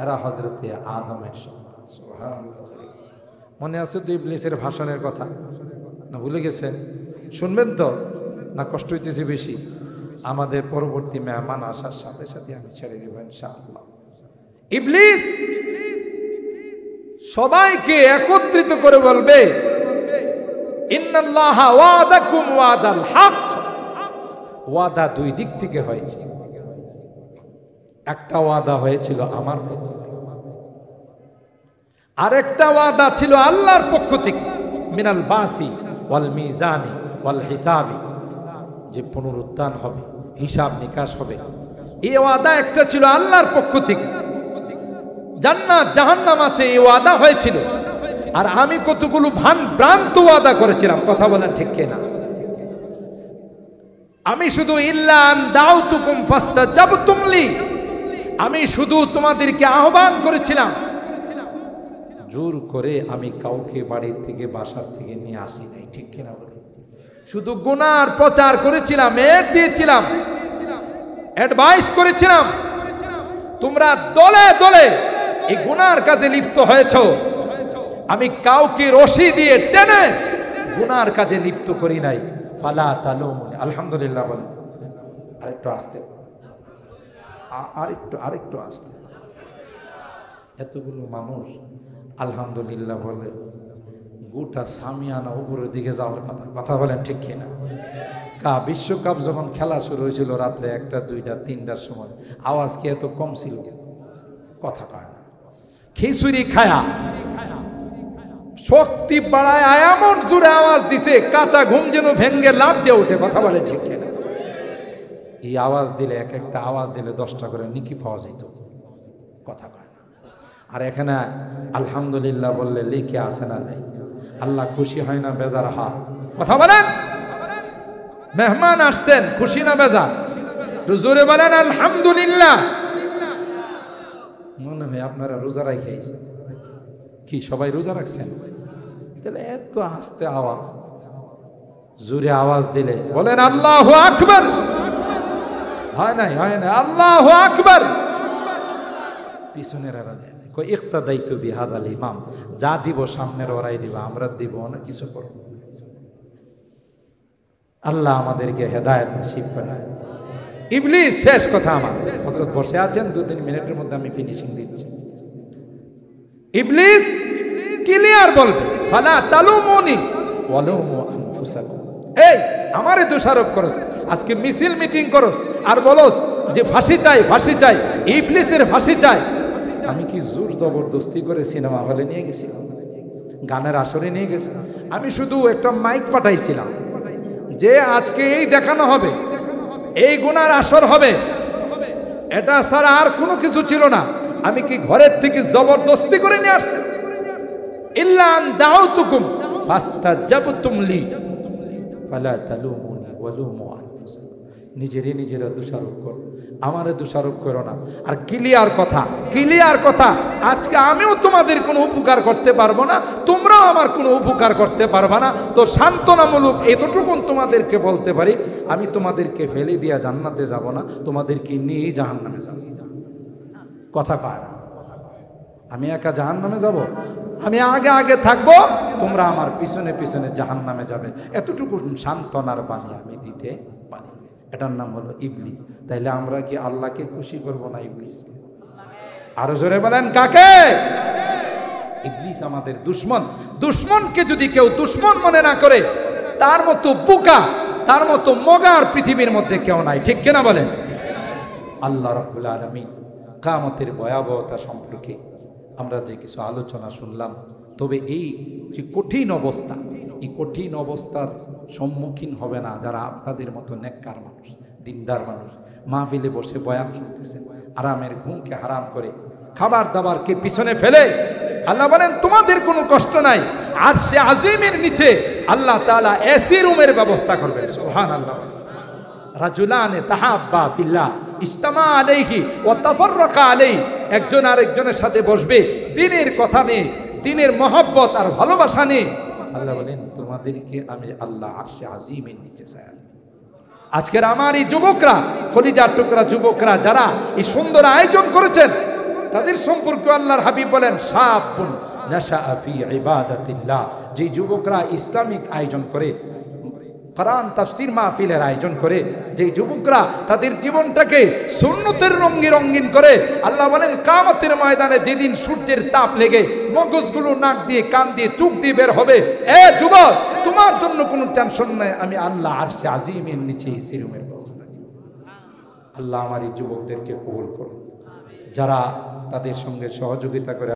এরা হযরতে আদমের সন্তান। সুবহানাল্লাহ। মনে আছে তো ইবলিসের ভাষণের কথা? না ভুলে গেছেন? শুনবেন তো? না কষ্ট হইতেছে বেশি? আমাদের পরবর্তী মেহমান আসার সাথে সাথে আমি ছেড়ে দেব ইনশাআল্লাহ। ইবলিস সবাইকে একত্রিত করে বলবে, ইন্নাল্লাহা ওয়াদাকুম ওয়াদাল হক। ওয়াদা দুই দিক থেকে হয়েছে। একটা ওয়াদা হয়েছিল আমার পক্ষ থেকে, আরেকটা ওয়াদা ছিল আল্লাহর পক্ষ থেকে, মিনাল বাসি ওয়াল মিজানি ওয়াল হিসাবি, যে পুনরুত্থান হবে, হিসাব নিকাশ হবে। এই ওয়াদা একটা ছিল আল্লাহর পক্ষ থেকে। জান্নাত জাহান্নাম আছে, এই ওয়াদা হয়েছিল। আর আমি কতগুলো ভ্রান্ত ওয়াদা করেছিলাম। কথা বলেন ঠিক কিনা? আমি শুধু ইল্লা আন দাউতুকুম ফাস্তাজাবতুম লি, আমি শুধু তোমাদেরকে আহ্বান করেছিলাম, জোর করে আমি কাউকে বাড়ির থেকে, বাসার থেকে নিয়ে আসি নাই। ঠিক কিনা বলি? শুধু গুনার প্রচার করেছিলাম, এড দিয়েছিলাম, অ্যাডভাইস করেছিলাম। তোমরা দলে দলে এই গুনার কাজে লিপ্ত হয়েছো। আমি কাউকে রশি দিয়ে টেনে গুনার কাজে লিপ্ত করি নাই। ফালা তালুমুনি। আলহামদুলিল্লাহ বলে। আরেকটু আসতে, আরেকটু আসতে। এতগুলো মানুষ আলহামদুলিল্লাহ বলে, গোটা সামিয়ানা উপরের দিকে যাওয়ার কথা। কথা বলেন ঠিক কিনা? বিশ্বকাপ যখন খেলা শুরু হয়েছিল রাত্রে 1টা 2টা 3টার সময়, আওয়াজ কি এত কম ছিল? কথা কয় না। খিচুড়ি খায়া শক্তি বাড়ায় এমন জোরে আওয়াজ দিছে, কাঁচা ঘুম যেন ভেঙ্গে লাফ দিয়ে উঠে। কথা বলে ঠিক কিনা? এই আওয়াজ দিলে, এক একটা আওয়াজ দিলে 10টা করে নিকি পাওয়া যেত। কথা কয় না। আর এখানে আলহামদুলিল্লাহ বললে লিখে আসে না নাই? আল্লাহ খুশি হয় না বেজার হয়? কথা বলেন। মেহমান আসছেন, খুশি না বেজার? জোরে বলেন আলহামদুলিল্লাহ। মনে হয় আপনারা রোজা রাখাইছেন। কি সবাই রোজা রাখছেন? তাহলে এত আস্তে আওয়াজ, জোরে আওয়াজ দিলে বলেন আল্লাহু আকবার। হয় নাই? হয় না? আল্লাহু আকবার। পিছনের এরা দেয় কই ইক্তাদাইতু বিহাদাল ইমাম, যা দিব সামনের ওরাই দিব, আমরা দিব না কিছু করব। আল্লাহ আমাদেরকে হেদায়েত নসিব করে। ইবলিস, শেষ কথা আমার, হযরত বসে আছেন, 2-3 মিনিটের মধ্যে আমি ফিনিশিং দিচ্ছি। ইবলিস ক্লিয়ার বলবে, ফালা তালুমুনি ওয়ালুমু আনফুসাকুম। এই আমারে দোষারোপ করস, আজকে মিছিল মিটিং করস আর বলস যে ফাঁসি চাই, ফাঁসি চাই, ইবলিসের ফাঁসি চাই। আমি কি জোর জবরদস্তি করে সিনেমা হলে নিয়ে গেছি? গানের আসরে নিয়ে গেছি? আমি শুধু একটা মাইক পাঠাইছিলাম যে আজকে এই দেখানো হবে, এই গুনার আসর হবে, এটা ছাড়া আর কোনো কিছু ছিল না। আমি কি ঘরের থেকে জবরদস্তি করে নিয়ে আসছি? ইল্লা আন দাউতুকুম ফাস্তাজাবতুম লি ফালা তালুমুনি ওয়ালুমু আনফুসাকুম। নিজেরই নিজেরা দোষারোপ করো, আমারে দোষারোপ করো না। আর ক্লিয়ার কথা, ক্লিয়ার কথা, আজকে আমিও তোমাদের কোনো উপকার করতে পারবো না, তোমরাও আমার কোনো উপকার করতে পারবা না। তো সান্ত্বনামূলক এতটুকুন তোমাদেরকে বলতে পারি, আমি তোমাদেরকে ফেলে দিয়া জান্নাতে যাব না, তোমাদেরকে নিয়ে জাহান্নামে যাব। কথা পায় না? আমি একা জাহান্নামে যাব? আমি আগে আগে থাকবো, তোমরা আমার পিছনে পিছনে জাহান্নামে যাবে। এতটুকু সান্ত্বনার বাণী আমি দিতে পারি। এটার নাম হলো ইবলিস। তাইলে আমরা কি আল্লাহকে খুশি করব না ইবলিসকে? আরো জোরে বলেন কাকে? ইবলিস আমাদের দুশমন। দুশমনকে যদি কেউ দুশমন মনে না করে, তার মতো বোকা, তার মতো মগার পৃথিবীর মধ্যে কেউ নাই। ঠিক কিনা বলেন? আল্লাহ রাব্বুল আলামিন কিয়ামতের ভয়াবহতা সম্পর্কে আমরা যে কিছু আলোচনা শুনলাম, তবে এই যে কঠিন অবস্থা, এই কঠিন অবস্থার সম্মুখীন হবে না যারা আপনাদের মতো নেককার মানুষ, দিনদার মানুষ, মাহফিলে বসে বয়ান শুনতেছেন, আরামের ঘুমকে হারাম করে, খাবার দাবারকে পিছনে ফেলে। আল্লাহ বলেন তোমাদের কোনো কষ্ট নাই, আর সে আজিমের নিচে আল্লাহ তাআলা এসি রুমের ব্যবস্থা করবেন। সুবহানাল্লাহ। রাজুলানে তাহাব্বা ফিল্লাহ ইজতামা আলাইহি ওয়া তাফাররাকা আলাইহি, একজন আরেকজনের সাথে বসবে দ্বীনের কথা নিয়ে, দ্বীনের মহব্বত আর ভালোবাসা নিয়ে। আল্লাহ বলেন তোমাদেরকে আমি আল্লাহ আরশে আজিমের নিচে ছায়া। আজকের আমার এই যুবকরা, কলিজার টুকরা যুবকরা যারা এই সুন্দর আয়োজন করেছেন, তাদের সম্পর্কে আল্লাহর হাবিব বলেন শাবুন নাশাআ ফি ইবাদাতিল্লাহ। যে যুবকরা ইসলামিক আয়োজন করে, কোরআন তাফসীর মাহফিলের আয়োজন করে, যে যুবকরা তাদের জীবনটাকে সুন্নতের রঙে রঙিন করে, আল্লাহ বলেন কিয়ামতের ময়দানে যেদিন সূর্যের তাপ লেগে মগজগুলো নাক দিয়ে, কান দিয়ে, চোখ দিয়ে বের হবে, এ যুবক তোমার জন্য কোনো টেনশন নাই, আমি আল্লাহ আরশে আজিমের নিচে সিরুমের ব্যবস্থা করি। আল্লাহ আমার এই যুবকদেরকে কবুল করুন, যারা তাদের সঙ্গে সহযোগিতা করে